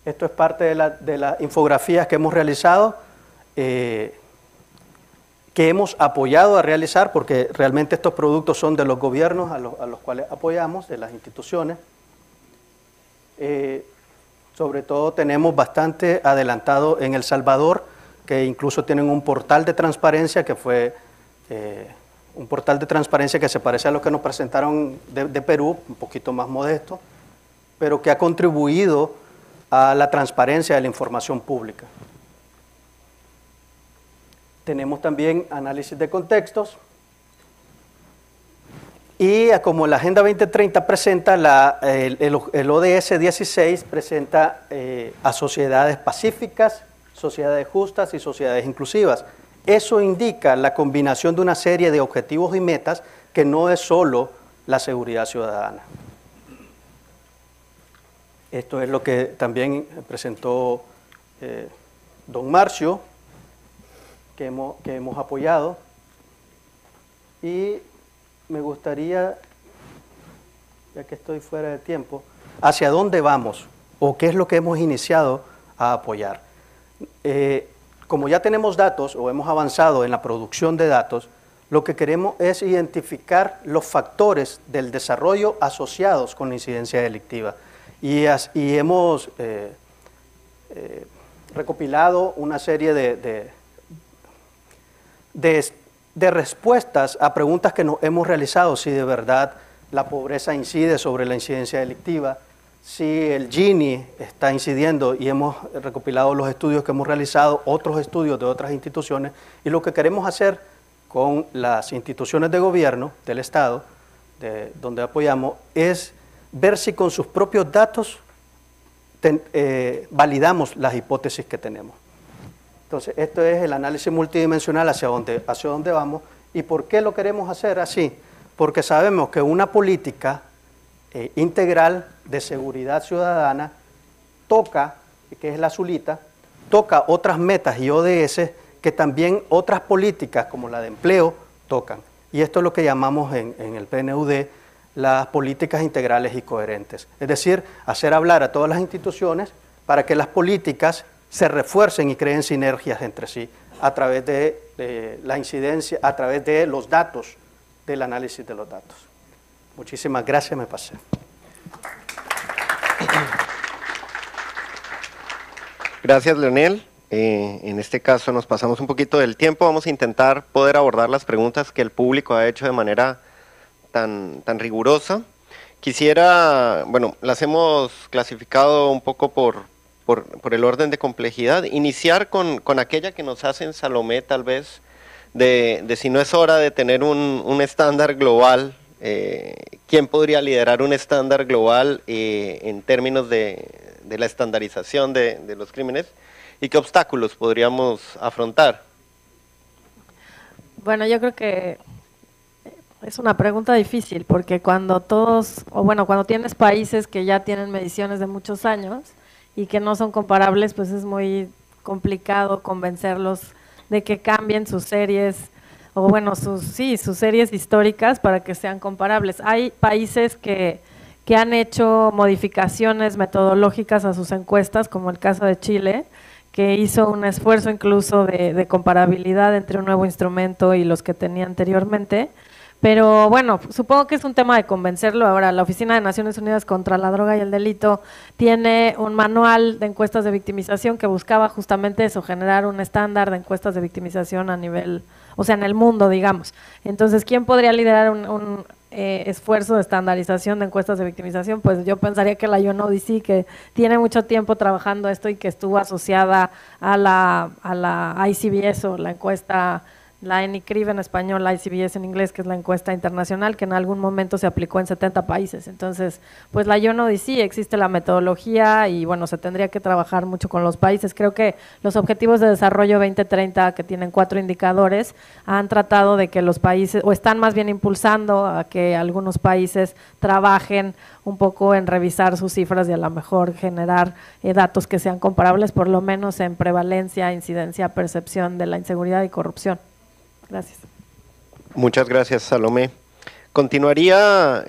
Esto es parte de las infografías que hemos realizado, que hemos apoyado a realizar, porque realmente estos productos son de los gobiernos a los cuales apoyamos, de las instituciones. Sobre todo tenemos bastante adelantado en El Salvador, que incluso tienen un portal de transparencia que fue un portal de transparencia que se parece a lo que nos presentaron de Perú, un poquito más modesto, pero que ha contribuido a la transparencia de la información pública. Tenemos también análisis de contextos y como la Agenda 2030 presenta, el ODS 16 presenta a sociedades pacíficas, sociedades justas y sociedades inclusivas. Eso indica la combinación de una serie de objetivos y metas que no es solo la seguridad ciudadana. Esto es lo que también presentó don Marcio, que hemos apoyado. Y me gustaría, ya que estoy fuera de tiempo, ¿hacia dónde vamos? ¿O qué es lo que hemos iniciado a apoyar? Como ya tenemos datos o hemos avanzado en la producción de datos, lo que queremos es identificar los factores del desarrollo asociados con la incidencia delictiva. Y hemos recopilado una serie de respuestas a preguntas que nos hemos realizado, si de verdad la pobreza incide sobre la incidencia delictiva, si el Gini está incidiendo, y hemos recopilado los estudios que hemos realizado, otros estudios de otras instituciones, y lo que queremos hacer con las instituciones de gobierno del Estado, donde apoyamos, es ver si con sus propios datos validamos las hipótesis que tenemos. Entonces, esto es el análisis multidimensional hacia dónde vamos. ¿Y por qué lo queremos hacer así? Porque sabemos que una política integral de seguridad ciudadana toca, que es la azulita, toca otras metas y ODS que también otras políticas como la de empleo tocan. Y esto es lo que llamamos en el PNUD las políticas integrales y coherentes. Es decir, hacer hablar a todas las instituciones para que las políticas se refuercen y creen sinergias entre sí a través de la incidencia, a través de los datos, del análisis de los datos. Muchísimas gracias, me pasé. Gracias, Leonel. En este caso nos pasamos un poquito del tiempo. Vamos a intentar poder abordar las preguntas que el público ha hecho de manera tan rigurosa. Quisiera, bueno, las hemos clasificado un poco por el orden de complejidad. Iniciar con aquella que nos hacen Salomé, tal vez, de si no es hora de tener un estándar global. ¿Quién podría liderar un estándar global en términos de la estandarización de los crímenes? ¿Y qué obstáculos podríamos afrontar? Bueno, yo creo que es una pregunta difícil, porque cuando cuando tienes países que ya tienen mediciones de muchos años y que no son comparables, pues es muy complicado convencerlos de que cambien sus series, o bueno, sus series históricas para que sean comparables. Hay países que han hecho modificaciones metodológicas a sus encuestas, como el caso de Chile, que hizo un esfuerzo incluso de comparabilidad entre un nuevo instrumento y los que tenía anteriormente. Pero bueno, supongo que es un tema de convencerlo. Ahora, la Oficina de Naciones Unidas contra la Droga y el Delito tiene un manual de encuestas de victimización que buscaba justamente eso, generar un estándar de encuestas de victimización a nivel, o sea, en el mundo, digamos. Entonces, ¿quién podría liderar un esfuerzo de estandarización de encuestas de victimización? Pues yo pensaría que la UNODC, que tiene mucho tiempo trabajando esto y que estuvo asociada a la ICBS, o la encuesta, la NICRIV en español, la ICBS en inglés, que es la encuesta internacional, que en algún momento se aplicó en 70 países. Entonces, pues la UNODC, existe la metodología y bueno, se tendría que trabajar mucho con los países. Creo que los Objetivos de Desarrollo 2030, que tienen 4 indicadores, han tratado de que los países, o están más bien impulsando a que algunos países trabajen un poco en revisar sus cifras y a lo mejor generar datos que sean comparables, por lo menos en prevalencia, incidencia, percepción de la inseguridad y corrupción. Gracias. Muchas gracias, Salomé. Continuaría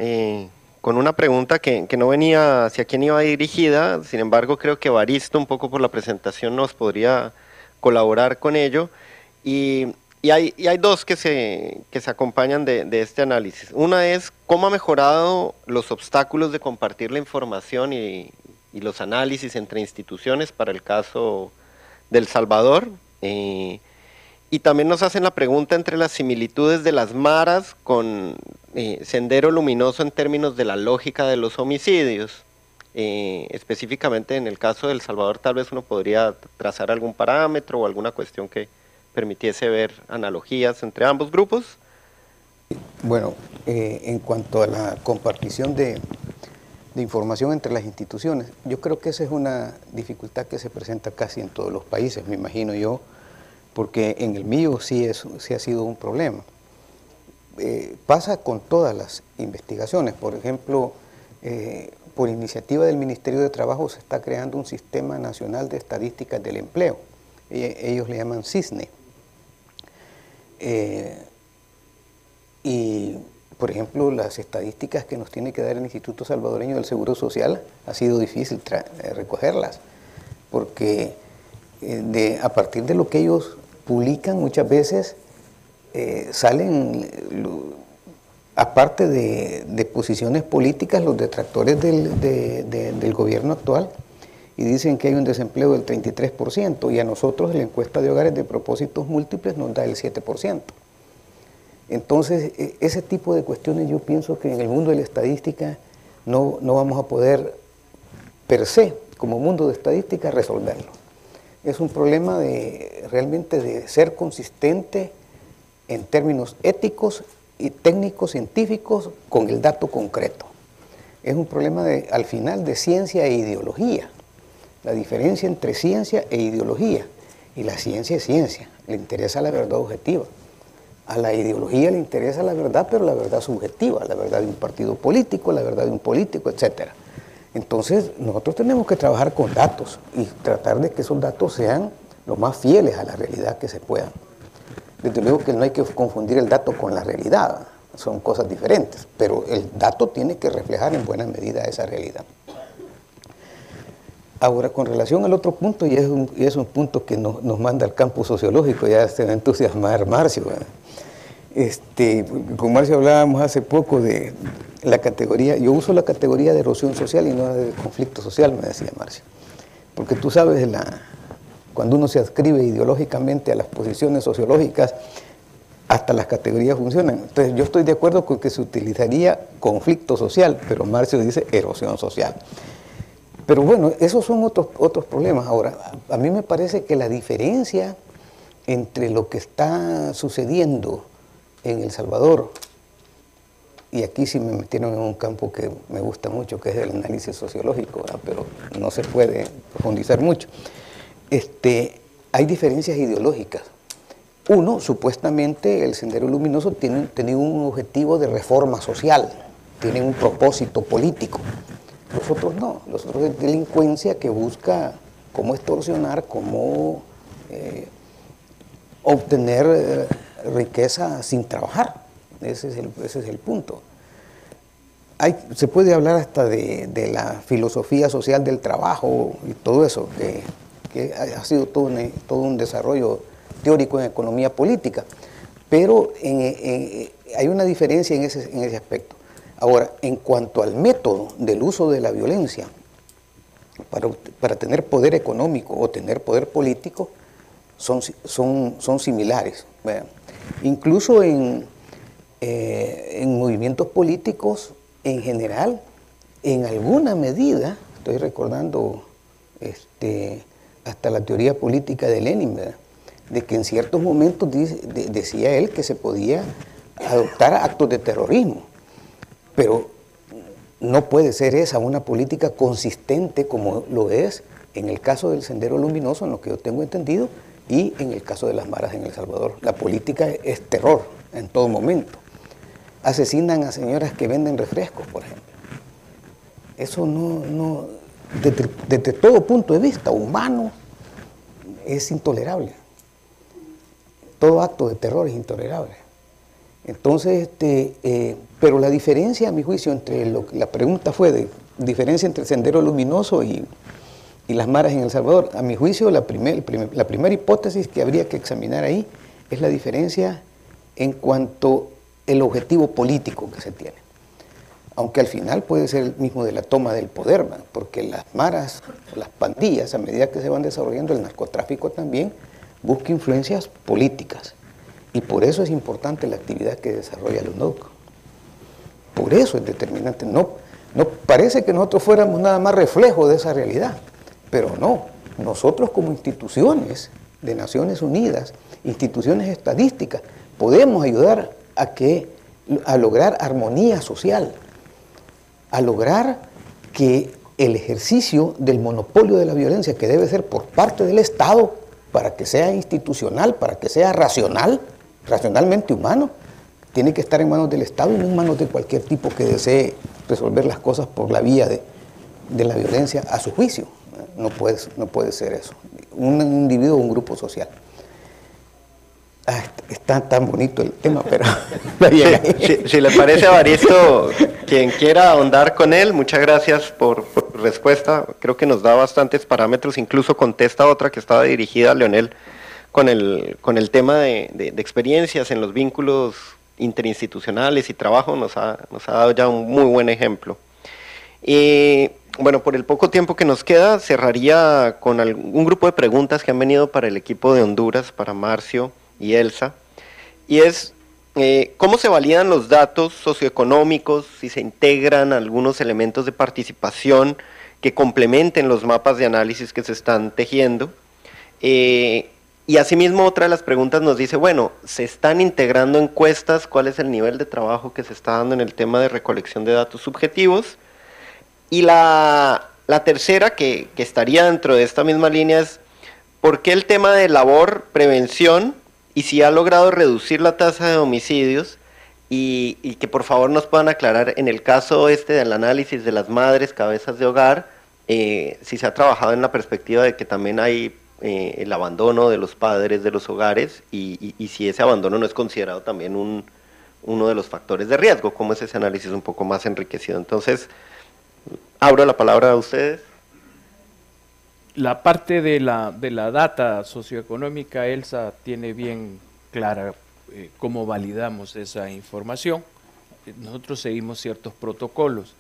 con una pregunta que no venía hacia quién iba dirigida, sin embargo creo que Evaristo, un poco por la presentación, nos podría colaborar con ello. Y hay dos que se acompañan de este análisis. Una es cómo ha mejorado los obstáculos de compartir la información y los análisis entre instituciones para el caso de El Salvador. Y también nos hacen la pregunta entre las similitudes de las maras con Sendero Luminoso en términos de la lógica de los homicidios. Específicamente en el caso de El Salvador, tal vez uno podría trazar algún parámetro o alguna cuestión que permitiese ver analogías entre ambos grupos. Bueno, en cuanto a la compartición de información entre las instituciones, yo creo que esa es una dificultad que se presenta casi en todos los países, me imagino yo, porque en el mío sí ha sido un problema. Pasa con todas las investigaciones. Por ejemplo, por iniciativa del Ministerio de Trabajo se está creando un Sistema Nacional de Estadísticas del Empleo. Ellos le llaman CISNE. Y, por ejemplo, las estadísticas que nos tiene que dar el Instituto Salvadoreño del Seguro Social, ha sido difícil recogerlas, porque a partir de lo que ellos publican muchas veces salen, aparte de posiciones políticas, los detractores del gobierno actual, y dicen que hay un desempleo del 33%, y a nosotros la encuesta de hogares de propósitos múltiples nos da el 7%. Entonces, ese tipo de cuestiones yo pienso que en el mundo de la estadística no vamos a poder, per se, como mundo de estadística, resolverlo. Es un problema realmente de ser consistente en términos éticos y técnicos científicos con el dato concreto. Es un problema al final de ciencia e ideología, la diferencia entre ciencia e ideología. Y la ciencia es ciencia, le interesa la verdad objetiva. A la ideología le interesa la verdad, pero la verdad subjetiva, la verdad de un partido político, la verdad de un político, etcétera. Entonces, nosotros tenemos que trabajar con datos y tratar de que esos datos sean lo más fieles a la realidad que se puedan. Desde luego que no hay que confundir el dato con la realidad, son cosas diferentes, pero el dato tiene que reflejar en buena medida esa realidad. Ahora, con relación al otro punto, y es un punto que nos manda al campo sociológico, ya se va a entusiasmar Marcio. Con Marcio hablábamos hace poco de la categoría, yo uso la categoría de erosión social y no de conflicto social, me decía Marcio, porque tú sabes, cuando uno se adscribe ideológicamente a las posiciones sociológicas, hasta las categorías funcionan. Entonces yo estoy de acuerdo con que se utilizaría conflicto social, pero Marcio dice erosión social. Pero bueno, esos son otros problemas. Ahora, a mí me parece que la diferencia entre lo que está sucediendo en El Salvador, y aquí sí me metieron en un campo que me gusta mucho, que es el análisis sociológico, ¿verdad? Pero no se puede profundizar mucho. Hay diferencias ideológicas. Uno, supuestamente, el Sendero Luminoso tenía un objetivo de reforma social, tiene un propósito político. Los otros no, los otros es delincuencia que busca cómo extorsionar, cómo obtener riqueza sin trabajar. Ese es el punto. Se puede hablar hasta de la filosofía social del trabajo y todo eso, que ha sido todo un desarrollo teórico en economía política, pero hay una diferencia en ese aspecto. Ahora, en cuanto al método del uso de la violencia para tener poder económico o tener poder político, son similares. ¿Verdad? Incluso en movimientos políticos en general, en alguna medida, estoy recordando hasta la teoría política de Lenin, ¿verdad? De que en ciertos momentos decía él que se podía adoptar actos de terrorismo, pero no puede ser esa una política consistente como lo es en el caso del Sendero Luminoso, en lo que yo tengo entendido, y en el caso de las maras en El Salvador. La política es terror en todo momento. Asesinan a señoras que venden refrescos, por ejemplo. Eso no desde todo punto de vista humano, es intolerable. Todo acto de terror es intolerable. Entonces, pero la diferencia, a mi juicio, la pregunta fue de diferencia entre el Sendero Luminoso y las maras en El Salvador. A mi juicio, la primera hipótesis que habría que examinar ahí es la diferencia en cuanto al objetivo político que se tiene. Aunque al final puede ser el mismo de la toma del poder, ¿verdad? Porque las maras, las pandillas, a medida que se van desarrollando, el narcotráfico también busca influencias políticas. Y por eso es importante la actividad que desarrolla la UNODC. Por eso es determinante. No parece que nosotros fuéramos nada más reflejo de esa realidad, pero no. Nosotros como instituciones de Naciones Unidas, instituciones estadísticas, podemos ayudar a lograr armonía social, a lograr que el ejercicio del monopolio de la violencia, que debe ser por parte del Estado, para que sea institucional, para que sea racionalmente humano, tiene que estar en manos del Estado y no en manos de cualquier tipo que desee resolver las cosas por la vía de la violencia a su juicio. No puede ser eso. Un individuo o un grupo social. Está tan bonito el tema, pero... Si le parece, Evaristo, quien quiera ahondar con él, muchas gracias por respuesta. Creo que nos da bastantes parámetros, incluso contesta otra que estaba dirigida a Leonel con el tema de experiencias en los vínculos interinstitucionales y trabajo. Nos ha dado ya un muy buen ejemplo. Y bueno, por el poco tiempo que nos queda, cerraría con un grupo de preguntas que han venido para el equipo de Honduras, para Marcio y Elsa, y es cómo se validan los datos socioeconómicos, si se integran algunos elementos de participación que complementen los mapas de análisis que se están tejiendo. Y asimismo otra de las preguntas nos dice, bueno, ¿se están integrando encuestas? ¿Cuál es el nivel de trabajo que se está dando en el tema de recolección de datos subjetivos? Y la tercera, que estaría dentro de esta misma línea, es ¿por qué el tema de labor, prevención, y si ha logrado reducir la tasa de homicidios? Y que por favor nos puedan aclarar, en el caso del análisis de las madres, cabezas de hogar, si se ha trabajado en la perspectiva de que también hay el abandono de los padres de los hogares, y si ese abandono no es considerado también uno de los factores de riesgo, cómo es ese análisis un poco más enriquecido. Entonces, abro la palabra a ustedes. La parte de la data socioeconómica, Elsa tiene bien clara cómo validamos esa información. Nosotros seguimos ciertos protocolos.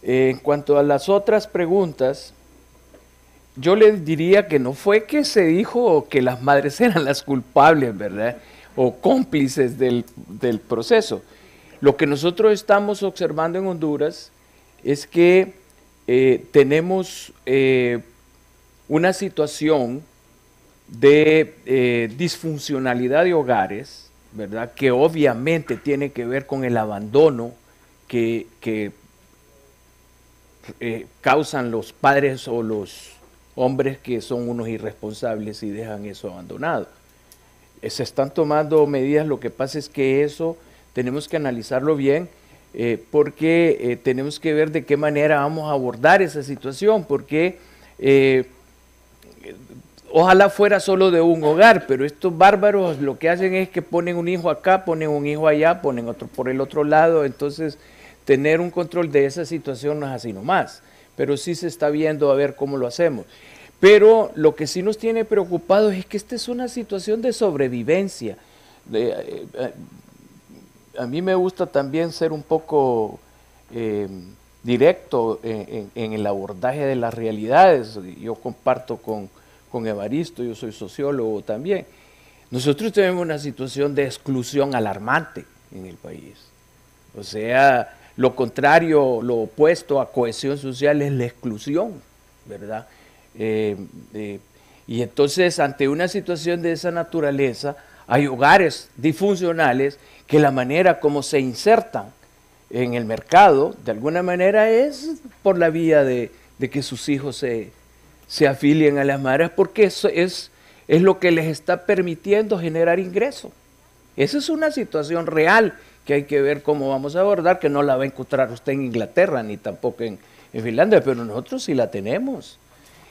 En cuanto a las otras preguntas, yo les diría que no fue que se dijo que las madres eran las culpables, ¿verdad? o cómplices del proceso. Lo que nosotros estamos observando en Honduras es que tenemos una situación de disfuncionalidad de hogares, ¿verdad? Que obviamente tiene que ver con el abandono que causan los padres o los hombres que son unos irresponsables y dejan eso abandonado. Se están tomando medidas, lo que pasa es que eso tenemos que analizarlo bien, porque tenemos que ver de qué manera vamos a abordar esa situación, porque ojalá fuera solo de un hogar, pero estos bárbaros lo que hacen es que ponen un hijo acá, ponen un hijo allá, ponen otro por el otro lado. Entonces tener un control de esa situación no es así nomás, pero sí se está viendo a ver cómo lo hacemos. Pero lo que sí nos tiene preocupados es que esta es una situación de sobrevivencia. A mí me gusta también ser un poco directo en el abordaje de las realidades. Yo comparto con Evaristo, yo soy sociólogo también. Nosotros tenemos una situación de exclusión alarmante en el país. O sea, lo contrario, lo opuesto a cohesión social es la exclusión, ¿verdad? Y entonces, ante una situación de esa naturaleza, hay hogares disfuncionales que la manera como se insertan en el mercado, de alguna manera, es por la vía de que sus hijos se afilien a las madres, porque eso es lo que les está permitiendo generar ingresos. Esa es una situación real que hay que ver cómo vamos a abordar, que no la va a encontrar usted en Inglaterra, ni tampoco en Finlandia, pero nosotros sí la tenemos.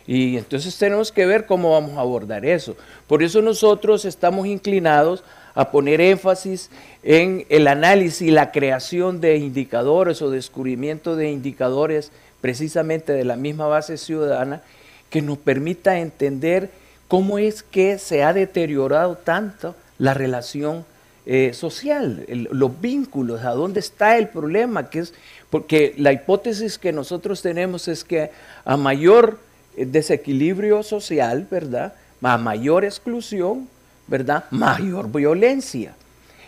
Y entonces tenemos que ver cómo vamos a abordar eso. Por eso nosotros estamos inclinados a poner énfasis en el análisis y la creación de indicadores o descubrimiento de indicadores precisamente de la misma base ciudadana que nos permita entender cómo es que se ha deteriorado tanto la relación social, los vínculos, a dónde está el problema, que es porque la hipótesis que nosotros tenemos es que a mayor desequilibrio social, ¿verdad?, a mayor exclusión, ¿verdad?, mayor violencia.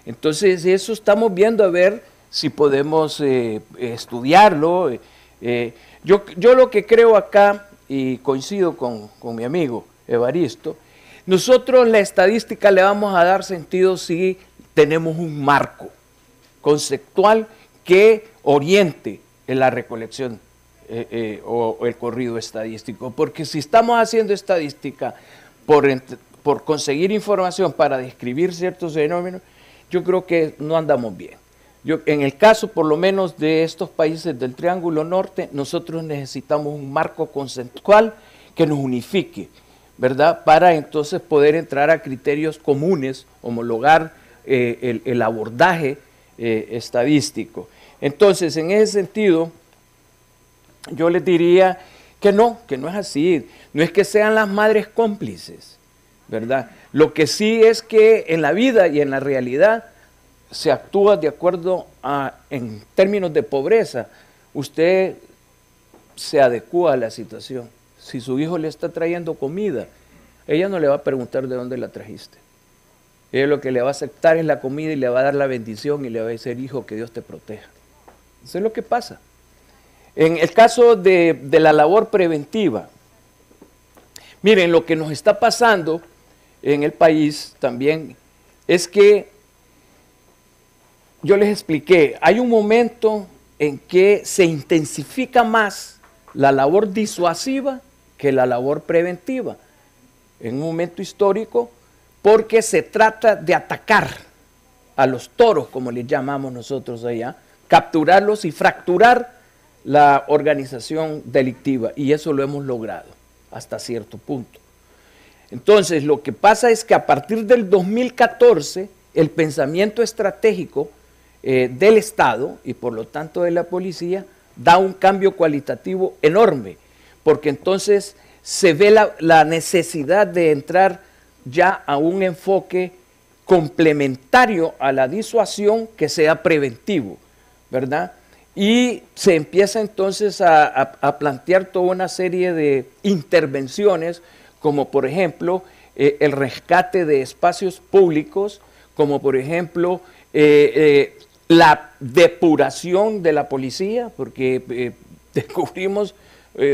Entonces eso estamos viendo a ver si podemos estudiarlo. Yo lo que creo acá, y coincido con mi amigo Evaristo, nosotros la estadística le vamos a dar sentido si tenemos un marco conceptual que oriente en la recolección o el corrido estadístico, porque si estamos haciendo estadística por conseguir información para describir ciertos fenómenos, yo creo que no andamos bien. En el caso por lo menos de estos países del Triángulo Norte, nosotros necesitamos un marco conceptual que nos unifique, ¿verdad?, para entonces poder entrar a criterios comunes, homologar el abordaje estadístico. Entonces, en ese sentido, yo les diría que no es así. No es que sean las madres cómplices, ¿verdad? Lo que sí es que en la vida y en la realidad se actúa de acuerdo en términos de pobreza, usted se adecúa a la situación. Si su hijo le está trayendo comida, ella no le va a preguntar de dónde la trajiste. Ella lo que le va a aceptar es la comida y le va a dar la bendición y le va a decir: hijo, que Dios te proteja. Eso es lo que pasa. En el caso de la labor preventiva, miren, lo que nos está pasando en el país también es que, yo les expliqué, hay un momento en que se intensifica más la labor disuasiva que la labor preventiva, en un momento histórico, porque se trata de atacar a los toros, como les llamamos nosotros allá, capturarlos y fracturar la organización delictiva, y eso lo hemos logrado hasta cierto punto. Entonces, lo que pasa es que a partir del 2014, el pensamiento estratégico del Estado y por lo tanto de la policía da un cambio cualitativo enorme, porque entonces se ve la necesidad de entrar ya a un enfoque complementario a la disuasión que sea preventivo, ¿verdad? Y se empieza entonces a plantear toda una serie de intervenciones, como por ejemplo el rescate de espacios públicos, como por ejemplo la depuración de la policía, porque descubrimos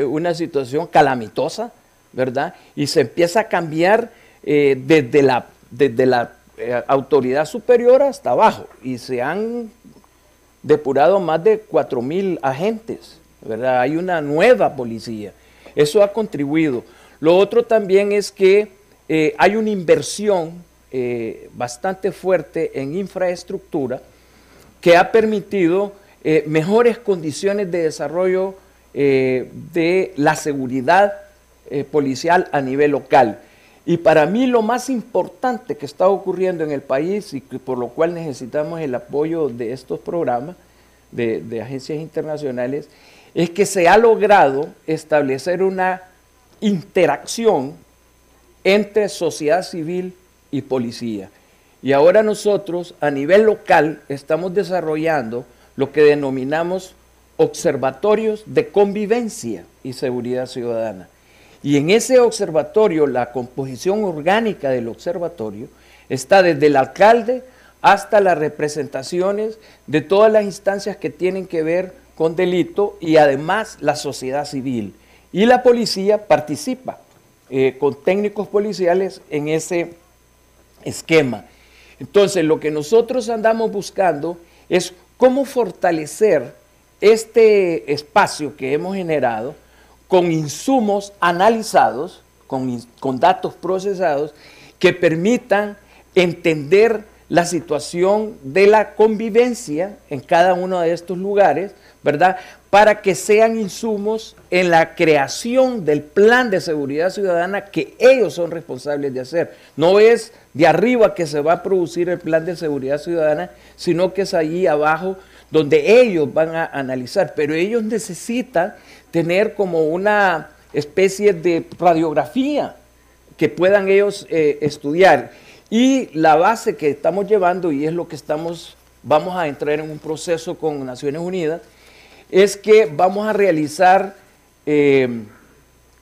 una situación calamitosa, ¿verdad? Y se empieza a cambiar desde la autoridad superior hasta abajo, y se han depurado más de 4.000 agentes, ¿verdad? Hay una nueva policía. Eso ha contribuido. Lo otro también es que hay una inversión bastante fuerte en infraestructura que ha permitido mejores condiciones de desarrollo de la seguridad policial a nivel local. Y para mí lo más importante que está ocurriendo en el país y por lo cual necesitamos el apoyo de estos programas de agencias internacionales es que se ha logrado establecer una interacción entre sociedad civil y policía. Y ahora nosotros a nivel local estamos desarrollando lo que denominamos observatorios de convivencia y seguridad ciudadana. Y en ese observatorio, la composición orgánica del observatorio está desde el alcalde hasta las representaciones de todas las instancias que tienen que ver con delito y además la sociedad civil. Y la policía participa con técnicos policiales en ese esquema. Entonces, lo que nosotros andamos buscando es cómo fortalecer este espacio que hemos generado con insumos analizados, con datos procesados, que permitan entender la situación de la convivencia en cada uno de estos lugares, ¿verdad? Para que sean insumos en la creación del plan de seguridad ciudadana que ellos son responsables de hacer. No es de arriba que se va a producir el plan de seguridad ciudadana, sino que es allí abajo donde ellos van a analizar, pero ellos necesitan tener como una especie de radiografía que puedan ellos estudiar. Y la base que estamos llevando, y es lo que vamos a entrar en un proceso con Naciones Unidas, es que vamos a realizar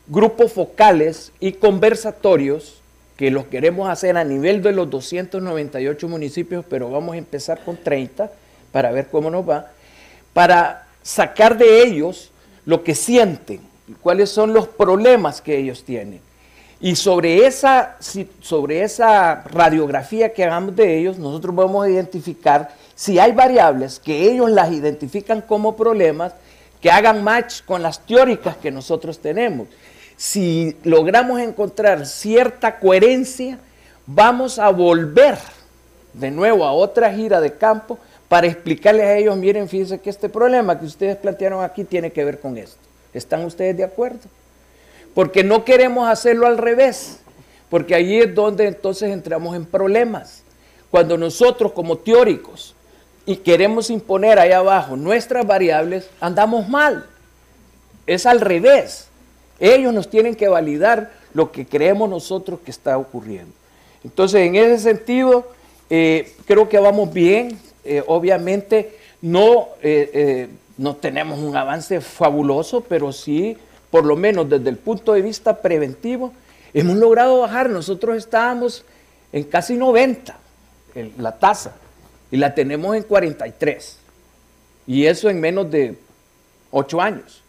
grupos focales y conversatorios que los queremos hacer a nivel de los 298 municipios, pero vamos a empezar con 30 para ver cómo nos va, para sacar de ellos lo que sienten, cuáles son los problemas que ellos tienen. Y sobre esa radiografía que hagamos de ellos, nosotros vamos a identificar si hay variables que ellos las identifican como problemas, que hagan match con las teóricas que nosotros tenemos. Si logramos encontrar cierta coherencia, vamos a volver de nuevo a otra gira de campo para explicarles a ellos, miren, fíjense que este problema que ustedes plantearon aquí tiene que ver con esto. ¿Están ustedes de acuerdo? Porque no queremos hacerlo al revés, porque allí es donde entonces entramos en problemas. Cuando nosotros como teóricos y queremos imponer ahí abajo nuestras variables, andamos mal. Es al revés. Ellos nos tienen que validar lo que creemos nosotros que está ocurriendo. Entonces, en ese sentido, creo que vamos bien. Obviamente no tenemos un avance fabuloso, pero sí, por lo menos desde el punto de vista preventivo, hemos logrado bajar. Nosotros estábamos en casi 90, la tasa, y la tenemos en 43. Y eso en menos de 8 años.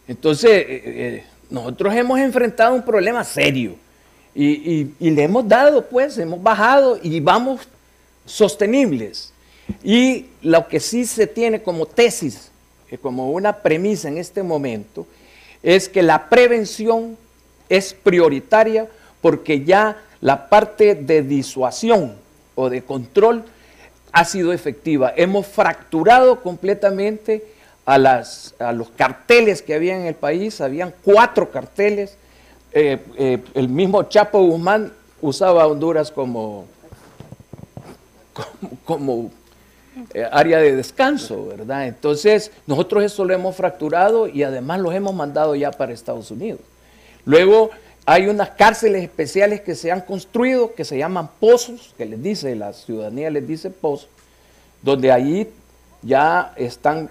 Entonces, nosotros hemos enfrentado un problema serio. Y le hemos dado, pues, hemos bajado y vamos sostenibles. Y lo que sí se tiene como tesis, como una premisa en este momento, es que la prevención es prioritaria porque ya la parte de disuasión o de control ha sido efectiva. Hemos fracturado completamente a los carteles que había en el país. Habían 4 carteles. El mismo Chapo Guzmán usaba a Honduras como área de descanso, ¿verdad? Entonces, nosotros eso lo hemos fracturado y además los hemos mandado ya para Estados Unidos. Luego, hay unas cárceles especiales que se han construido, que se llaman pozos, que la ciudadanía les dice pozos, donde allí ya están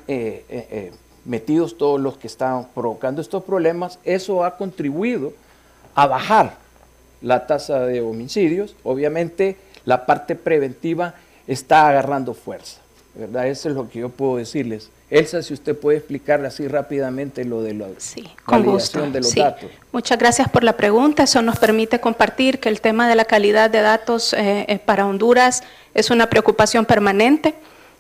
metidos todos los que están provocando estos problemas. Eso ha contribuido a bajar la tasa de homicidios. Obviamente, la parte preventiva está agarrando fuerza, ¿verdad? Eso es lo que yo puedo decirles. Elsa, si usted puede explicarle así rápidamente lo de la validación de los datos. Muchas gracias por la pregunta. Eso nos permite compartir que el tema de la calidad de datos para Honduras es una preocupación permanente.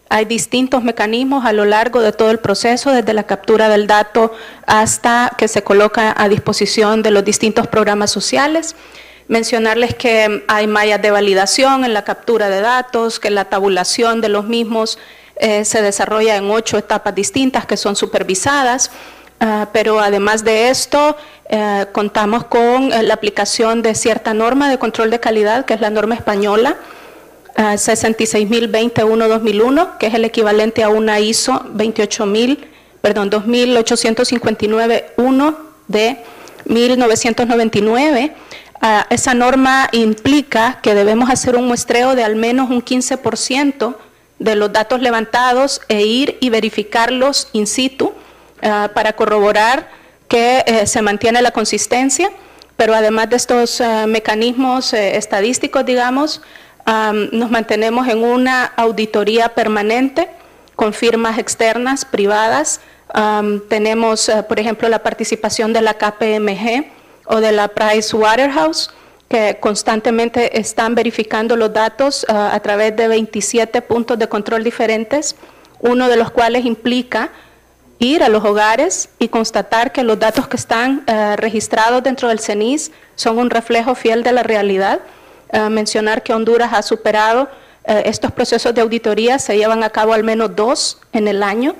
Hay distintos mecanismos a lo largo de todo el proceso, desde la captura del dato hasta que se coloca a disposición de los distintos programas sociales. Mencionarles que hay mallas de validación en la captura de datos, que la tabulación de los mismos se desarrolla en 8 etapas distintas que son supervisadas, pero además de esto contamos con la aplicación de cierta norma de control de calidad, que es la norma española 66.020-1-2001, que es el equivalente a una ISO 28.859-1 de 1999. Esa norma implica que debemos hacer un muestreo de al menos un 15% de los datos levantados e ir y verificarlos in situ para corroborar que se mantiene la consistencia, pero además de estos mecanismos estadísticos, digamos, nos mantenemos en una auditoría permanente con firmas externas, privadas. Tenemos, por ejemplo, la participación de la KPMG o de la Price Waterhouse, que constantemente están verificando los datos a través de 27 puntos de control diferentes, uno de los cuales implica ir a los hogares y constatar que los datos que están registrados dentro del CENIS son un reflejo fiel de la realidad. Mencionar que Honduras ha superado estos procesos de auditoría, se llevan a cabo al menos 2 en el año,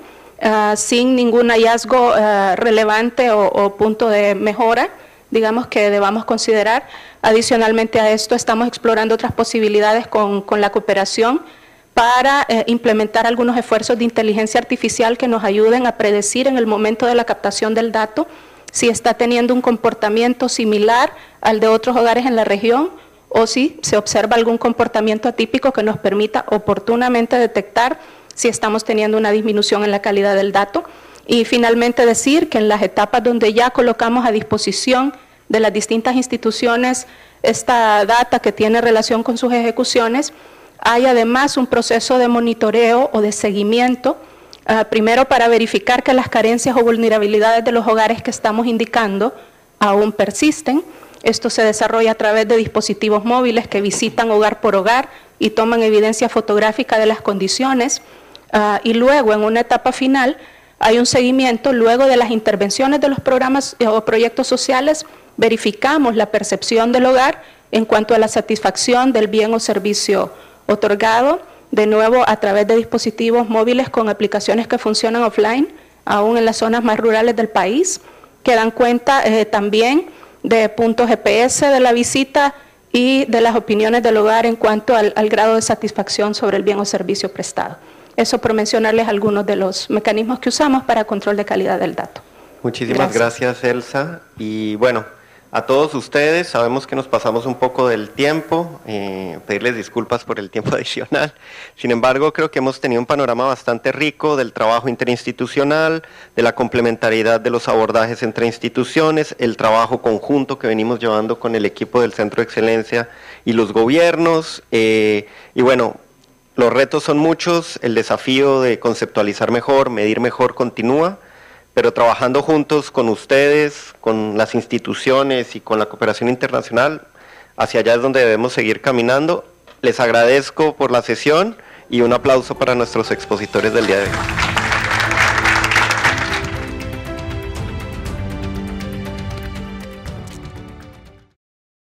sin ningún hallazgo relevante o punto de mejora, digamos, que debamos considerar. Adicionalmente a esto, estamos explorando otras posibilidades con la cooperación para implementar algunos esfuerzos de inteligencia artificial que nos ayuden a predecir en el momento de la captación del dato si está teniendo un comportamiento similar al de otros hogares en la región o si se observa algún comportamiento atípico que nos permita oportunamente detectar si estamos teniendo una disminución en la calidad del dato. Y finalmente decir que en las etapas donde ya colocamos a disposición de las distintas instituciones esta data que tiene relación con sus ejecuciones, hay además un proceso de monitoreo o de seguimiento, primero para verificar que las carencias o vulnerabilidades de los hogares que estamos indicando aún persisten. Esto se desarrolla a través de dispositivos móviles que visitan hogar por hogar y toman evidencia fotográfica de las condiciones. Y luego, en una etapa final, hay un seguimiento. Luego de las intervenciones de los programas o proyectos sociales, verificamos la percepción del hogar en cuanto a la satisfacción del bien o servicio otorgado, de nuevo a través de dispositivos móviles con aplicaciones que funcionan offline, aún en las zonas más rurales del país, que dan cuenta también de puntos GPS de la visita y de las opiniones del hogar en cuanto al grado de satisfacción sobre el bien o servicio prestado. Eso por mencionarles algunos de los mecanismos que usamos para control de calidad del dato. Muchísimas gracias, Elsa. Y bueno, a todos ustedes, sabemos que nos pasamos un poco del tiempo, pedirles disculpas por el tiempo adicional. Sin embargo, creo que hemos tenido un panorama bastante rico del trabajo interinstitucional, de la complementariedad de los abordajes entre instituciones, el trabajo conjunto que venimos llevando con el equipo del Centro de Excelencia y los gobiernos. Y bueno, los retos son muchos, el desafío de conceptualizar mejor, medir mejor continúa, pero trabajando juntos con ustedes, con las instituciones y con la cooperación internacional, hacia allá es donde debemos seguir caminando. Les agradezco por la sesión y un aplauso para nuestros expositores del día de hoy.